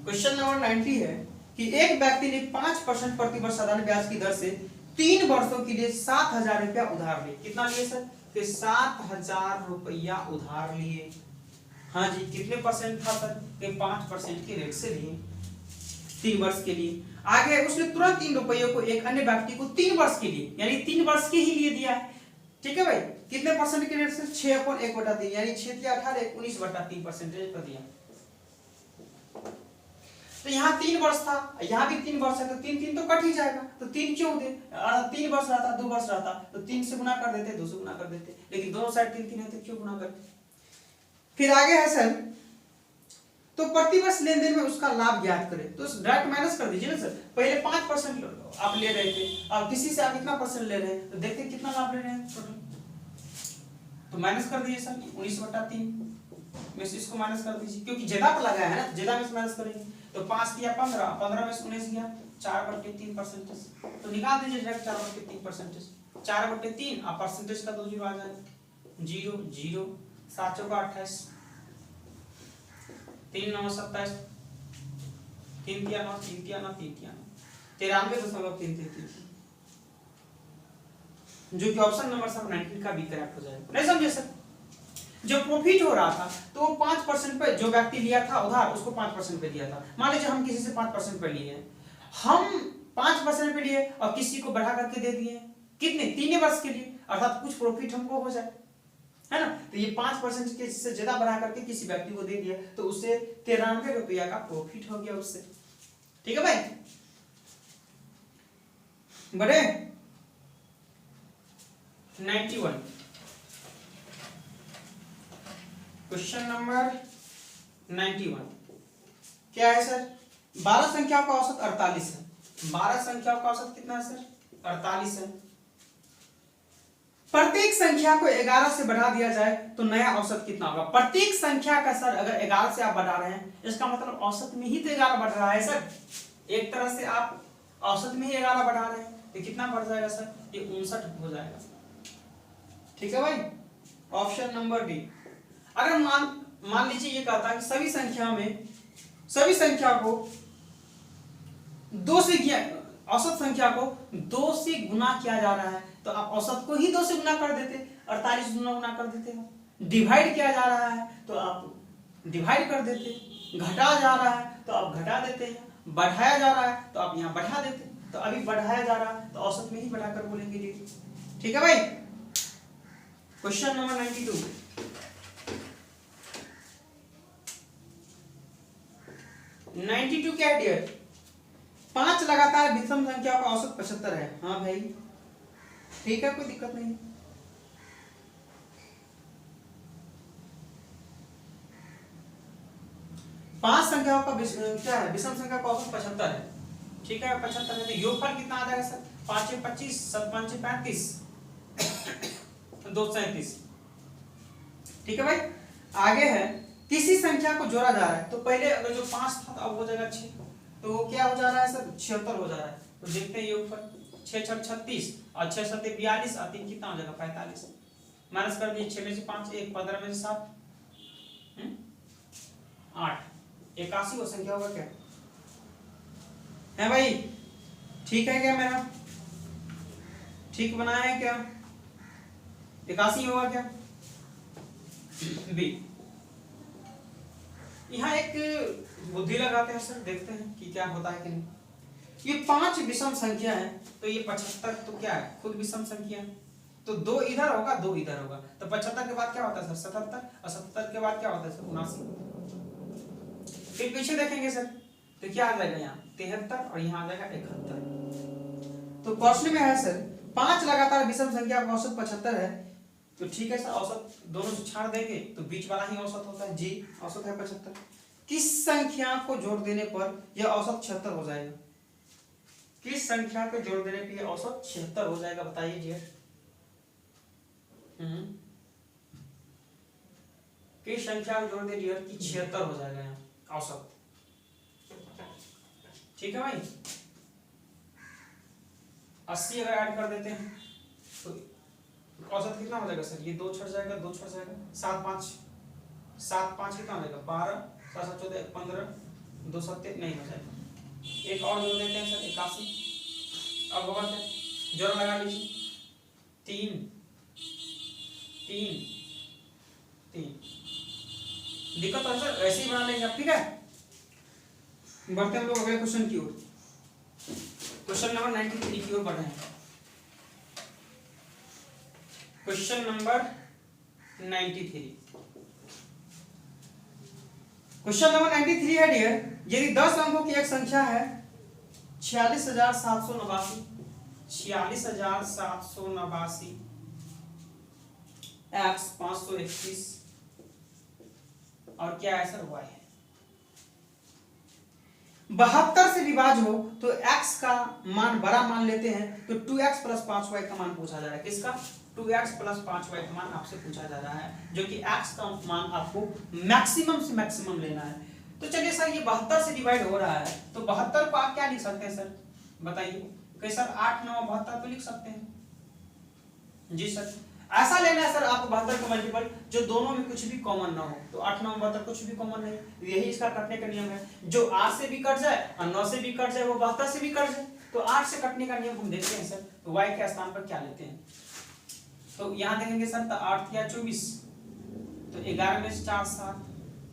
क्वेश्चन नंबर 90 है कि एक व्यक्ति ने 5% प्रतिवर्ष साधारण ब्याज की दर से 3 वर्षों के लिए 7000 रुपया उधार लिए। कितना लिए सर, फिर 7000 रुपया उधार लिए। हाँ जी, कितने परसेंट था सर, कि 5% के रेट से लिए 3 वर्ष के लिए। आगे उसने तुरंत 3 रुपयों को एक अन्य व्यक्ति को 3 वर्ष के लिए, यानी 3 वर्ष के ही लिए दिया है। ठीक है भाई, कितने परसेंट के रेट से 6/1/3, यानी 6 या 18 19/3% कर दिया। तो यहाँ 3 वर्ष था, यहाँ भी 3 वर्ष है, तो 3 3 तो कट ही जाएगा। तो 3 क्यों दे, 3 वर्ष रहता 2 वर्ष रहता तो 3 से गुना कर देते, 2 से गुना कर देते, लेकिन दोनों साइड 3 3 है तो क्यों गुना करते। फिर आगे है सर, तो प्रतिवर्ष लेन देन में उसका लाभ ज्ञात करें। तो डायरेक्ट माइनस कर दीजिए ना सर, पहले 5% आप ले रहे थे, अब किसी से आप इतना % ले रहे हैं तो देखते कितना लाभ ले रहे हैं। तो माइनस कर दीजिए सर 19/3 में से इसको माइनस कर दीजिए, क्योंकि जेदा पर लगाया है ना, जेदा में से माइनस करेंगे तो 5 किया 15, 15 में से 19 गया 4/3%। तो निकाल दीजिए डायरेक्ट 4/3%, 4/3 और परसेंटेज का 2 जीरो आ जाएगा, 0 0 7 चौका 28, 3 9 27, 3 तिया 9, 3 तिया 9, 3 तिया 9, 93.333, जो कि ऑप्शन नंबर सब 19 का भी करेक्ट हो जाएगा। नहीं समझे सर? जब प्रॉफिट हो रहा था तो वो 5% पे जो व्यक्ति लिया था उधार, उसको 5% पे दिया था। मान लीजिए हम किसी से 5% पे लिए, हम 5% पे लिए और किसी को बढ़ा करके दे दिए, कितने 3 वर्ष के लिए, अर्थात कुछ प्रॉफिट हमको हो जाए, है ना। तो ये 5% के से ज्यादा बढ़ा करके किसी व्यक्ति को दे दिया तो उससे 93 रुपया का प्रॉफिट हो गया उससे। ठीक है भाई, बड़े 91 क्वेश्चन नंबर 91 क्या है सर? 12 संख्याओं का औसत 48 है। 12 संख्याओं का औसत कितना है सर? 48 है। प्रत्येक संख्या को 11 से बढ़ा दिया जाए तो नया औसत कितना होगा? प्रत्येक संख्या का सर अगर 11 से आप बढ़ा रहे हैं, इसका मतलब औसत में ही तो 11 बढ़ रहा है सर। एक तरह से आप औसत में ही 11 बढ़ा रहे हैं तो कितना बढ़ जाएगा सर? ये 59 हो जाएगा। ठीक है भाई, ऑप्शन नंबर डी। अगर मान लीजिए ये कहता है कि सभी संख्या को 2 से किया, औसत संख्या को 2 से गुना किया जा रहा है तो आप औसत को ही 2 से गुना कर देते, 48 गुना कर देते हो। डिवाइड किया जा रहा है तो आप डिवाइड कर देते, घटाया जा रहा है तो आप घटा देते हैं, बढ़ाया जा रहा है तो आप यहाँ बढ़ा देते। तो अभी बढ़ाया जा रहा है तो औसत में ही बढ़ाकर बोलेंगे डी। ठीक है भाई, क्वेश्चन नंबर 92 92 क्या है डियर? 5 लगातार विषम संख्याओं का औसत 75 है। हाँ भाई ठीक है, कोई दिक्कत नहीं। 5 संख्याओं का क्या है? विषम संख्या का औसत 75 है। ठीक है, 75 है तो योगफल कितना आ जाएगा सर? 5 × 25, 7 × 5 = 35, 2 × 37। ठीक है भाई, आगे है किसी संख्या को जोड़ा जा रहा है तो पहले अगर जो 5 था तो अब हो जाएगा 6, तो क्या हो जा रहा है सर? 76 हो जा रहा है। तो देखते हैं योगफल 6 × 6 = 36 और 6 × 7 = 42 और 3 कितना हो जाएगा? 45। माइनस कर दिए, 6 में से 5 1, 15 में से 7 8, 81 वो संख्या होगा क्या है भाई? ठीक है क्या मेरा? ठीक बनाया है क्या? 81 होगा क्या? बी। यहाँ एक बुद्धि लगाते हैं सर, देखते हैं कि क्या होता है कि नहीं। ये 5 विषम संख्या है तो ये 75 तो क्या है? खुद विषम संख्या है तो 2 इधर होगा 2 इधर होगा, तो 75 के बाद क्या होता है सर? 77 और 77 के बाद क्या होता है सर? 79। फिर पीछे देखेंगे सर तो क्या आ जाएगा? यहाँ 73 और यहाँ आ जाएगा 71। तो प्रश्न में है सर 5 लगातार विषम संख्या का औसत 75 है, तो ठीक है सर, औसत दोनों से छाड़ देंगे तो बीच वाला ही औसत होता है, जी औसत है 75। किस संख्या को जोड़ देने पर यह औसत 76 हो जाएगा? किस संख्या को जोड़ देने पर यह औसत 76 हो जाएगा? बताइए जी। किस संख्या को जोड़ दे डियर कि 76 हो जाएगा यहाँ औसत? ठीक है भाई, 80 अगर ऐड कर देते हैं तो औसत कितना हो जाएगा सर? ये 2 छट जाएगा, 2 छट जाएगा, 7 5 कितना हो जाएगा? 12 7 7 14 15, 2 7 नहीं हो जाएगा। एक और जोड़ देते हैं सर 81। अब होगा क्या? जोड़ लगा लीजिए, 3 3 3। दिक्कत है सर, ऐसे ही बना लेंगे आप। ठीक है, बढ़ते हम लोग अगले क्वेश्चन की ओर। क्वेश्चन नंबर 93 की ओर बढ़ रहे हैं। Question number 93। क्वेश्चन नंबर 93 है डियर, यदि 10 अंकों की एक संख्या है 46,789, 46,789 x 521 और क्या है सर? y है। 72 से विभाज्य हो तो x का मान बड़ा मान लेते हैं, तो 2x प्लस 5y का मान पूछा जा रहा है। किसका? 2x प्लस 5y का मान आपसे पूछा जा रहा है, जो कि x का मान आपको मैक्सिमम से मैक्सिमम लेना है। तो चलिए सर, ये 72 से डिवाइड हो रहा है, तो 72 को आप क्या लिख सकते हैं सर, बताइए। कहीं सर 8 9 72 तो लिख सकते हैं। जी सर, ऐसा लेना है सर आपको 72 का मल्टीपल जो दोनों में कुछ भी कॉमन ना हो। तो 8 9 72 कुछ भी कॉमन नहीं, यही इसका कटने का नियम है। जो 8 से भी कट जाए और 9 से भी कट जाए, वो 72 से भी कट जाए। तो 8 से कटने का नियम हम देखते हैं सर, तो y के स्थान पर क्या लेते हैं। तो यहाँ देखेंगे सर, तो 8 या 24, तो 11 में से 4 7,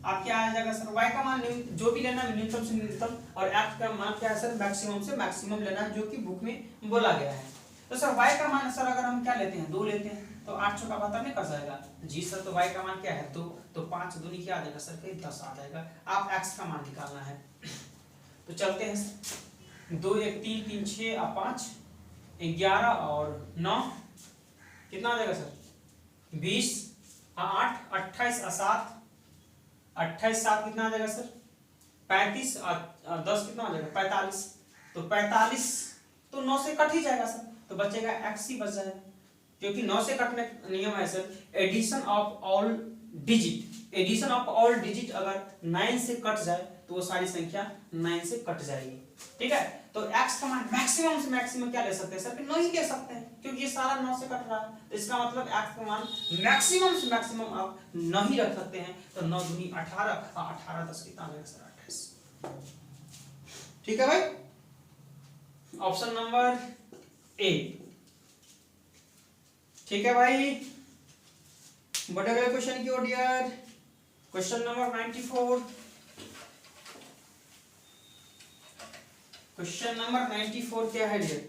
आप क्या आ जाएगा सर, y का मान जो भी लेना है न्यूनतम से न्यूनतम, और x का मान क्या है सर, मैक्सिमम से मैक्सिमम लेना है, जो कि बुक में बोला गया है। तो सर y का मान सर अगर हम क्या लेते हैं, 2 लेते हैं, तो 8 चौका 72 नहीं कर जाएगा। जी सर, तो y का मान क्या है, 2, तो 5 दूनी क्या आ जाएगा सर, फिर 10 आ जाएगा। आप x का मान निकालना है। तो चलते हैं, 2 1 3 3 6 और 5 11 और 9 कितना आ जाएगा सर, 20 और 8 28 और 7 28 7 कितना आ जाएगा सर, 35 और 10 कितना आ जाएगा, 45। तो 45 तो 9 से कट ही जाएगा सर, तो बचेगा x ही बच जाएगा, क्योंकि 9 से कटने नियम है sir, addition of all digit. Addition of all digit अगर 9 से कट जाए तो वो सारी संख्या 9 से कट जाएगी। ठीक है, तो x का मान मैक्सिमम से मैक्सिमम क्या ले सकते हैं सर, 9 ही ले सकते हैं, क्योंकि ये सारा 9 से कट रहा है। तो इसका मतलब x का मान मैक्सिमम से मैक्सिमम आप 9 ही रख सकते हैं। तो 9 दूनी 18, 18 10 कितना आ जाएगा सर, 28। ठीक है भाई, ऑप्शन नंबर ए। ठीक है भाई, बढ़ गए क्वेश्चन की ओर dear. Question number 94। Question number 94 क्या है डियर?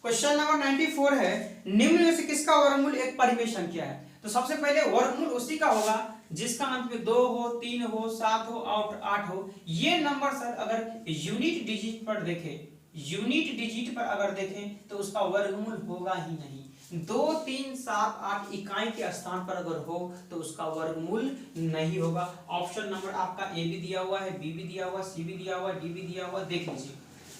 क्वेश्चन नंबर 94 है, निम्न में से किसका वर्गमूल एक परिमेय संख्या है? तो सबसे पहले वर्गमूल उसी का होगा जिसका अंत में 2 हो, 3 हो, 7 हो और 8 हो। ये नंबर सर अगर यूनिट डिजिट पर देखें, यूनिट डिजिट पर अगर देखें तो उसका वर्गमूल होगा ही नहीं। 2 3 7 8 इकाई के स्थान पर अगर हो तो उसका वर्गमूल नहीं होगा। ऑप्शन नंबर आपका ए भी दिया हुआ है, बी भी दिया हुआ, सी भी दिया हुआ, डी भी दिया हुआ, देख लीजिए।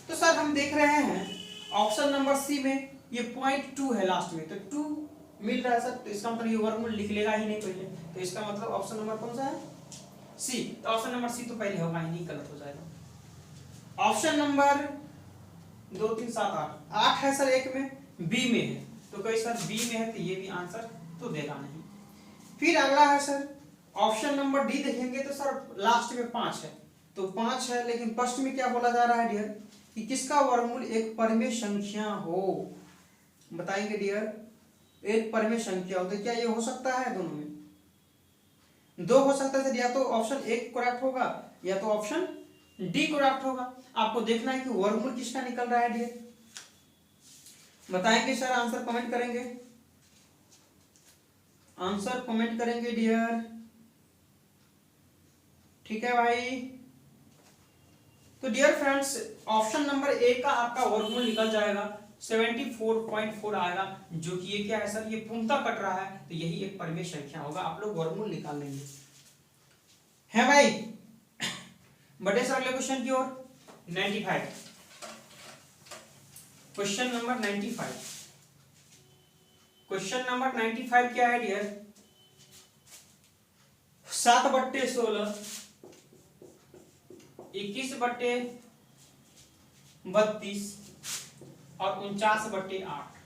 तो सर हम देख रहे हैं ऑप्शन नंबर सी में ये 0.2 है लास्ट में, तो 2 मिल रहा है सर, तो इसका मतलब ये वर्गमूल लिख लेगा ही नहीं पहले। तो इसका मतलब ऑप्शन नंबर कौन सा है, सी। तो ऑप्शन नंबर सी तो पहले होगा ही नहीं, गलत हो जाएगा। ऑप्शन नंबर 2 3 7 8 है सर, एक में बी में है, तो कहीं सर बी में है तो ये भी आंसर तो देगा नहीं। फिर अगला है सर ऑप्शन नंबर डी, देखेंगे तो सर लास्ट में 5 है, तो 5 है, लेकिन फर्स्ट में क्या बोला जा रहा है डियर कि किसका वर्गमूल एक परिमेय संख्या हो। बताएंगे डियर, एक परिमेय संख्या हो, तो क्या ये हो सकता है? दोनों में 2 हो सकता है, या तो ऑप्शन 1 करेक्ट होगा या तो ऑप्शन डी करेक्ट होगा। आपको देखना है कि वर्गमूल किसका निकल रहा है डियर। बताएंगे सर, आंसर कमेंट करेंगे, आंसर कमेंट करेंगे डियर। ठीक है भाई, तो dear friends option number A का आपका वर्गमूल निकल जाएगा 74.4 आएगा, जो कि ये क्या है सर, ये पूर्णतः कट रहा है, तो यही एक परिमेय संख्या होगा। आप लोग वर्गमूल निकाल लेंगे, है भाई। बढ़े सर अगले क्वेश्चन की ओर, 95। Question number 95। क्वेश्चन नंबर 95 क्या है डियर? 7/16, 21/32 और 49/8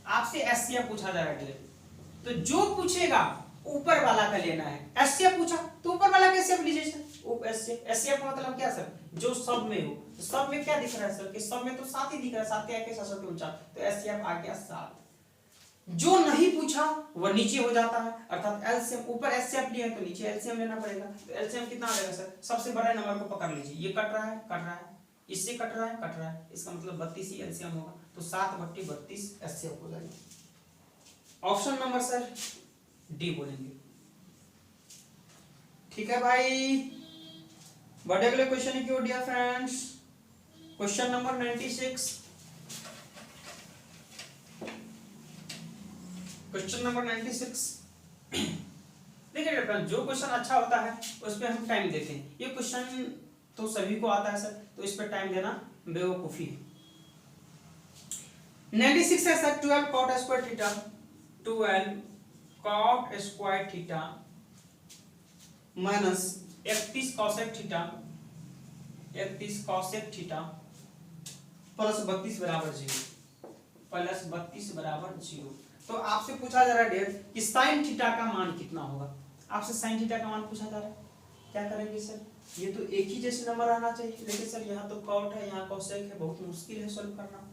आपसे एससीएफ पूछा जा रहा है। तो जो पूछेगा ऊपर वाला का लेना है। एससीएफ पूछा तो ऊपर वाला कैसे आप लीजिए सर, एससीएफ का मतलब क्या सर, जो सब में हो। तो सब में क्या दिख रहा है सर, कि सब में तो 7 ही दिख रहा है, 7 के 749, तो एससीएफ आ गया 7। जो नहीं पूछा वह नीचे हो जाता है, अर्थात एलसीएम, ऊपर एचसीएफ लिया है तो नीचे एलसीएम लेना पड़ेगा। तो एलसीएम कितना आ जाएगा सर, सबसे बड़ा नंबर को पकड़ लीजिए, ये कट रहा है, इससे कट रहा है, इसका मतलब 32 ही एलसीएम होगा, तो 7/32 एचसीएफ हो जाएगा। ऑप्शन नंबर सर डी बोलेंगे। ठीक है भाई, बढ़े अगले क्वेश्चन की ओर dear friends. Question number 96। Question number 96 देखिए डिफरेंस जो क्वेश्चन अच्छा होता है उस पर हम टाइम देते हैं। ये क्वेश्चन तो सभी को आता है सर, तो इस पर टाइम देना बेवकूफी है। 96 है sir 12 cot square theta 12 cot square theta minus 31 cosec theta 31 cosec theta plus 32 बराबर 0 प्लस 32 बराबर 0। तो आपसे पूछा जा रहा है डियर कि साइन थीटा का मान कितना होगा। आपसे साइन थीटा का मान पूछा जा रहा है, क्या करेंगे सर? ये तो एक ही जैसे नंबर आना चाहिए, लेकिन सर यहाँ तो कॉट है यहाँ कोसेक है, बहुत मुश्किल है सॉल्व करना।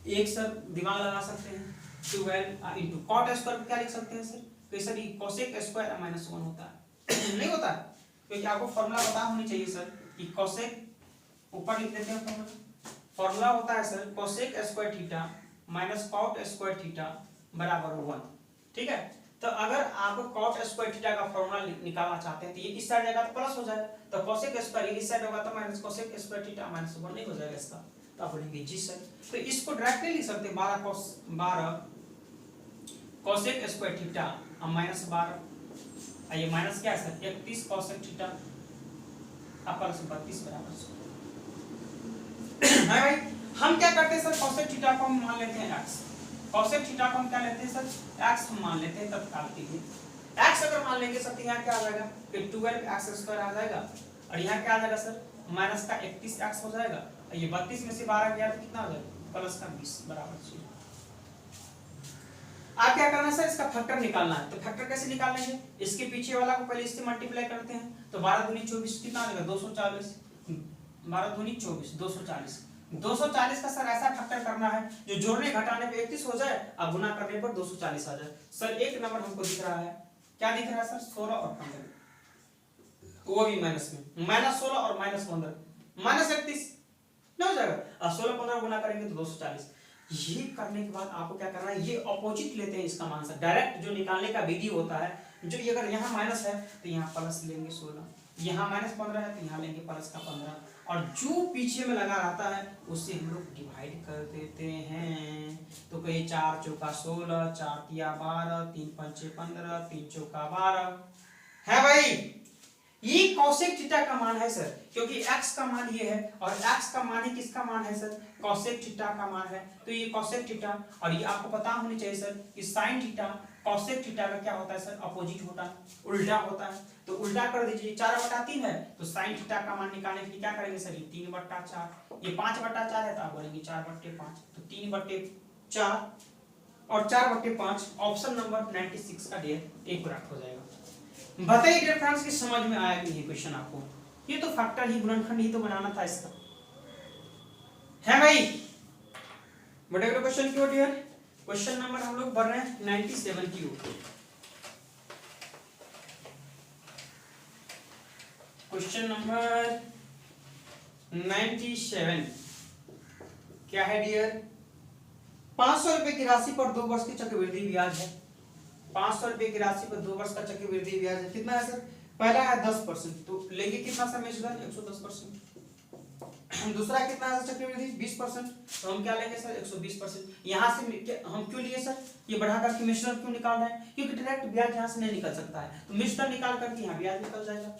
एक सर दिमाग लगा सकते हैं 12 इंटू कॉट स्क्वायर क्या लिख सकते हैं सर? तो सर ये कोसेक स्क्वायर माइनस 1 होता है नहीं होता है, क्योंकि आपको फॉर्मूला पता होनी चाहिए सर कि कोसेक ऊपर लिख देते हैं। फॉर्मूला होता है sir cosec square theta minus cot square theta बराबर 1। ठीक है, तो अगर आप कॉट स्क्वायर थीटा का फॉर्मूला निकालना चाहते हैं तो ये इस साइड जाएगा तो प्लस हो जाएगा, तो कोसेक स्क्वायर इस साइड होगा तो minus cosec square theta minus 1 नहीं हो जाएगा इसका, तो आप बोलेंगे जी सर। तो इसको डायरेक्टली लिख सकते हैं 12 कोसेक स्क्वायर थीटा और माइनस 12, ये माइनस क्या है सर 31 कोसेक थीटा और प्लस 32 बराबर 0 है भाई। हम क्या करते हैं सर कोसेक थीटा को हम मान लेते हैं x, कोसेक थीटा को हम क्या लेते हैं सर x हम मान लेते हैं तत्काल के लिए। x अगर मान लेंगे सर तो यहाँ क्या आ जाएगा कि 12x स्क्वायर आ जाएगा और यहाँ क्या आ जाएगा सर माइनस का 31x हो जाएगा, ये 32 में से 12 गया तो कितना हो जाएगा प्लस का 20 बराबर 0। आप क्या करना है सर इसका फैक्टर निकालना है, तो फैक्टर कैसे निकाल लेंगे? इसके पीछे वाला को पहले इससे मल्टीप्लाई करते हैं, तो 12 दूनी 24 कितना आ जाएगा 240, 12 दूनी 24 240। 240 का सर ऐसा फैक्टर करना है जो जोड़ने घटाने पे 31 हो जाए और गुना करने पर 240 आ जाए। सर एक नंबर हमको दिख रहा है, क्या दिख रहा है सर 16 और 15, वो भी माइनस में, माइनस 16 और माइनस 15 माइनस 31 ना हो जाएगा, और 16 15 गुना करेंगे तो 240। ये करने के बाद आपको क्या करना है, ये अपोजिट लेते हैं इसका मान सर, डायरेक्ट जो निकालने का विधि होता है, जो ये अगर यहाँ माइनस है तो यहाँ प्लस लेंगे 16, यहाँ माइनस 15 है तो यहाँ लेंगे प्लस का 15, और जो पीछे में लगा रहता है उससे हम लोग डिवाइड कर देते हैं। तो कहीं 4 चौका 16, 4 तिया 12, 3 पंचे 15, 3 चौका 12 है भाई। ये कोसेक थीटा का मान है सर, क्योंकि x का मान ये है और x का मान ही किसका मान है सर कोसेक थीटा का मान है, तो ये कोसेक थीटा, और ये आपको पता होनी चाहिए सर कि साइन थीटा कोसेक थीटा का क्या होता है सर अपोजिट होता है, उल्टा होता है। तो उल्टा कर दीजिए, 4/3 है तो साइन थीटा का मान निकालने के लिए क्या करेंगे सर, ये 3/4, ये 5/4 है तो आप बोलेंगे 4/5, तो 3/4 और 4/5 ऑप्शन नंबर 96 का डियर एक करेक्ट हो जाएगा। बताइए डियर फ्रेंड्स की समझ में आया कि नहीं क्वेश्चन आपको? ये तो फैक्टर ही गुणनखंड ही तो बनाना था इसका, है भाई। बट अगला क्वेश्चन क्यों डियर, क्वेश्चन नंबर हम लोग बढ़ रहे हैं 97 की ओर। क्वेश्चन नंबर 97 क्या है डियर? 500 रुपए की राशि पर 2 वर्ष की चक्रवृद्धि ब्याज है। 500 रुपए की राशि पर 2 वर्ष का चक्रवृद्धि ब्याज है, कितना है सर? पहला है 10%, तो लेंगे कितना सर में 110%। दूसरा कितना है चक्रवृद्धि 20%, तो हम क्या लेंगे सर 120%। यहाँ से हम क्यों लिए सर, ये बढ़ाकर के मिश्रण क्यों निकाल रहे हैं? क्योंकि डायरेक्ट ब्याज यहाँ से नहीं निकल सकता है, तो मिश्रण निकाल करके यहाँ ब्याज निकल जाएगा।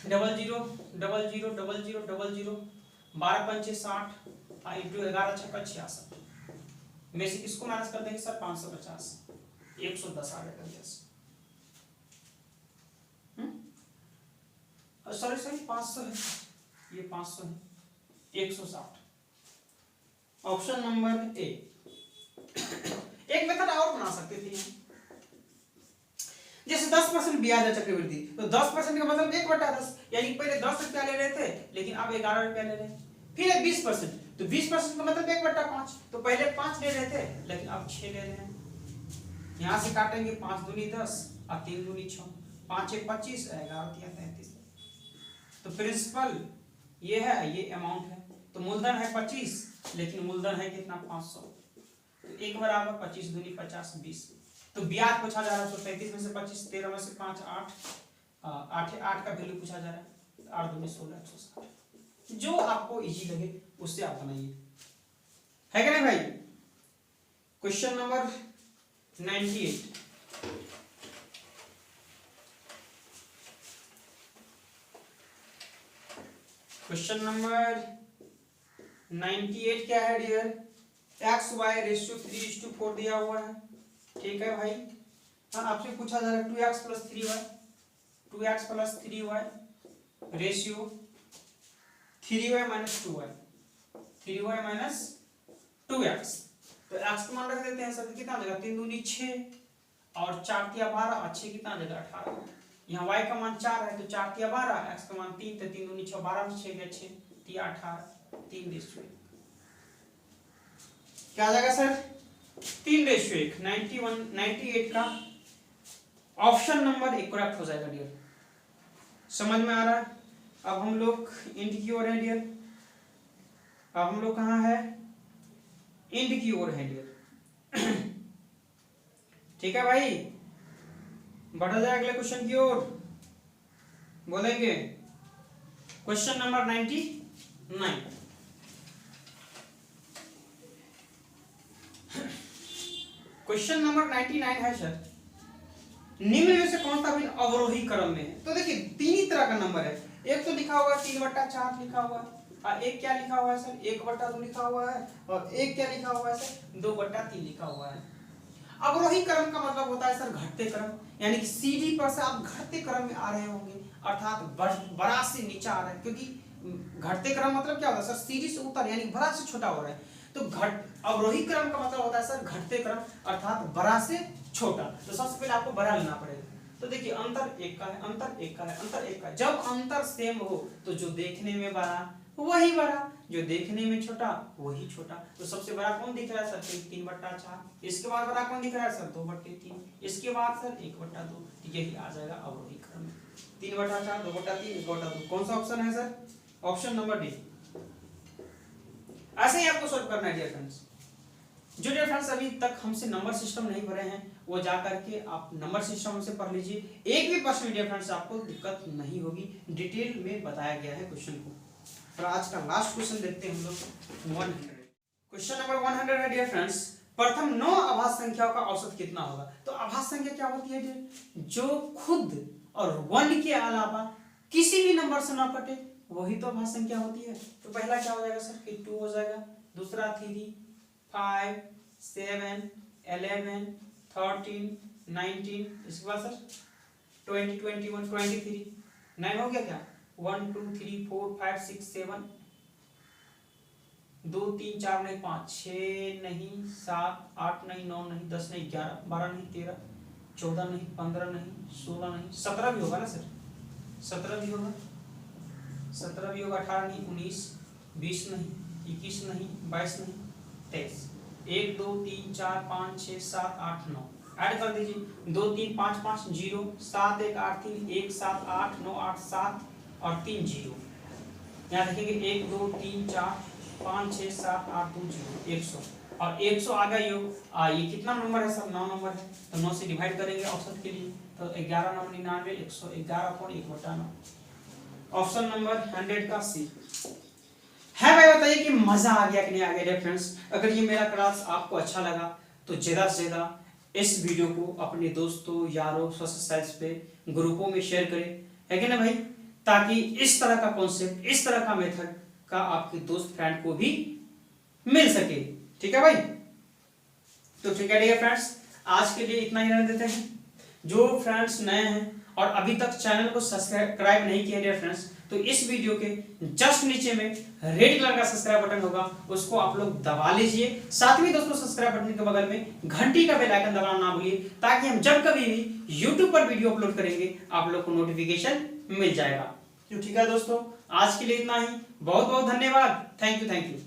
00 00 00 00 12 पंचे 60 इंटू 11 छक्का 66 में से किसको माइनस कर देंगे सर 550, 110 आ जाएगा यस। सॉरी सॉरी 500 है, ये 500 है 160, ऑप्शन नंबर ए। एक मेथड और बना सकते थे, जैसे 10% ब्याज है चक्रवृद्धि, तो 10% का मतलब 1/10, यानी पहले 10 रुपया ले रहे थे लेकिन अब 11 रुपया ले रहे हैं। फिर है 20%, तो 20% का मतलब 1/5, तो पहले 5 ले रहे थे लेकिन अब 6 ले रहे हैं। यहाँ से काटेंगे 5 दूनी 10 और 3 दूनी 6, 5 1 25, 11 तिया 33। तो प्रिंसिपल ये है, ये अमाउंट है, तो मूलधन है 25 लेकिन मूलधन है कितना 500, तो 1 बराबर 25 दूनी 50 20। तो ब्याज पूछा जा रहा है 135 में से 25, 13 में से 5 8 8 का वैल्यू पूछा जा रहा है, 8 दूनी 16 160। जो आपको इजी लगे उससे आप बनाइए, है कि नहीं भाई। क्वेश्चन नंबर 98 क्वेश्चन नंबर 98 क्या है डियर, एक्स वाई रेशियो 3:4 दिया हुआ है। ठीक है भाई, हाँ आपसे पूछा जा रहा है 2x + 3y, 2x + 3y ratio 3y - 2y, 3y - 2x। तो x को मान रख देते हैं सर, कितना जगह 3 दूनी 6 और 4 तिया 12 और 6 कितना जगह 18। यहाँ y का मान 4 है तो 4 तिया 12, x का मान 3 तो 3 दूनी 6, 12 में 6 गया 6 तिया 18, 3:1 क्या आ जाएगा सर 3:1। 98 का ऑप्शन नंबर 1 करेक्ट हो जाएगा डियर। समझ में आ रहा है। अब हम लोग इंड की ओर है डियर, अब हम लोग कहाँ है, इंड की ओर है डियर। ठीक है भाई, बढ़ा जाए अगले क्वेश्चन की ओर, बोलेंगे क्वेश्चन नंबर 99। क्वेश्चन नंबर 99 है सर, निम्न में से कौन सा भिन्न अवरोही क्रम में है। तो देखिए तीन ही तरह का नंबर है, एक तो लिखा हुआ है 3/4 लिखा हुआ है, और एक क्या लिखा हुआ है सर 1/2 लिखा हुआ है, और एक क्या लिखा हुआ है सर 2/3 लिखा हुआ है। अवरोही क्रम का मतलब होता है सर घटते क्रम, यानी कि सीढ़ी पर से आप घटते क्रम में आ रहे होंगे, अर्थात बड़ा से नीचा आ रहा है, क्योंकि घटते क्रम मतलब क्या होता है सर सीढ़ी से ऊपर यानी बड़ा से छोटा हो रहा है। तो अवरोही क्रम का मतलब होता है सर घटते क्रम अर्थात बड़ा से छोटा। तो सबसे पहले आपको बड़ा लेना पड़ेगा। तो देखिए अंतर 1 का है, अंतर 1 का है, अंतर 1 का है। जब अंतर सेम हो तो जो देखने में बड़ा वही बड़ा, जो देखने में छोटा वही छोटा। तो सबसे बड़ा कौन दिख रहा है सर 3/4, इसके बाद बड़ा कौन दिख रहा है सर 2/3, इसके बाद सर 1/2। यही आ जाएगा अवरोही क्रम में 3/4, 2/3, 1/2। कौन सा ऑप्शन है सर, ऑप्शन नंबर डी। ऐसे ही आपको सॉल्व करना है डियर फ्रेंड्स। जो डियर फ्रेंड्स अभी तक हमसे नंबर सिस्टम नहीं भरे हैं वो जा करके आप नंबर सिस्टम हमसे पढ़ लीजिए, एक भी प्रश्न डियर फ्रेंड्स आपको दिक्कत नहीं होगी, डिटेल में बताया गया है क्वेश्चन को। और आज का लास्ट क्वेश्चन देखते हैं हम लोग 100। क्वेश्चन नंबर 100 है डियर फ्रेंड्स, प्रथम 9 अभाज्य संख्याओं का औसत कितना होगा। तो अभाज्य संख्या क्या होती है डियर, जो खुद और 1 के अलावा किसी भी नंबर से ना कटे वही तो अभाज्य संख्या होती है। तो पहला क्या हो जाएगा सर कि 2 हो जाएगा, दूसरा 3, 5, 7, 11, 13, 19, इसके बाद सर 20, 21, 23, 9 हो गया क्या, 1 2 3 4 5 6 7, 2 3 4 नहीं 5 6 नहीं 7 8 नहीं 9 नहीं 10 नहीं 11 12 नहीं 13 14 नहीं 15 नहीं 16 नहीं 17 भी होगा ना सर, 17 भी होगा, 17 भी होगा, 18 नहीं 19 20 नहीं 21 नहीं 22 नहीं 23, 1 2 3 4 5 6 7 8 9 ऐड कर दीजिए, 2 3 5 5 0 7 1 8 3 1 7 8 9 8 7 और 3 0। यहाँ देखेंगे 1 2 3 4 5 6 7 8 2 0 100 और 100 आ गया योग। ये कितना नंबर है सर 9 नंबर है, तो 9 से डिवाइड करेंगे औसत के लिए, तो 11 9 99 111/1/9। ऑप्शन नंबर 100 का सी है। भाई बताइए कि मजा आ गया कि नहीं आ गया डियर फ्रेंड्स। अगर ये मेरा क्लास आपको अच्छा लगा तो ज्यादा से ज्यादा इस वीडियो को अपने दोस्तों यारों सोशल साइट्स पे ग्रुपों में शेयर करें, है कि ना भाई, ताकि इस तरह का कॉन्सेप्ट इस तरह का मेथड का आपके दोस्त फ्रेंड को भी मिल सके। ठीक है भाई, तो ठीक है डियर फ्रेंड्स, आज के लिए इतना ही रहने देते हैं। जो फ्रेंड्स नए हैं और अभी तक चैनल को सब्सक्राइब नहीं किया डियर फ्रेंड्स, तो इस वीडियो के जस्ट नीचे में रेड कलर का सब्सक्राइब बटन होगा, उसको आप लोग दबा लीजिए। साथ में दोस्तों सब्सक्राइब बटन के बगल में घंटी का बेल आइकन दबाना ना भूलिए, ताकि हम जब कभी भी YouTube पर वीडियो अपलोड करेंगे आप लोग को नोटिफिकेशन मिल जाएगा। तो ठीक है दोस्तों, आज के लिए इतना ही। बहुत बहुत धन्यवाद। Thank you.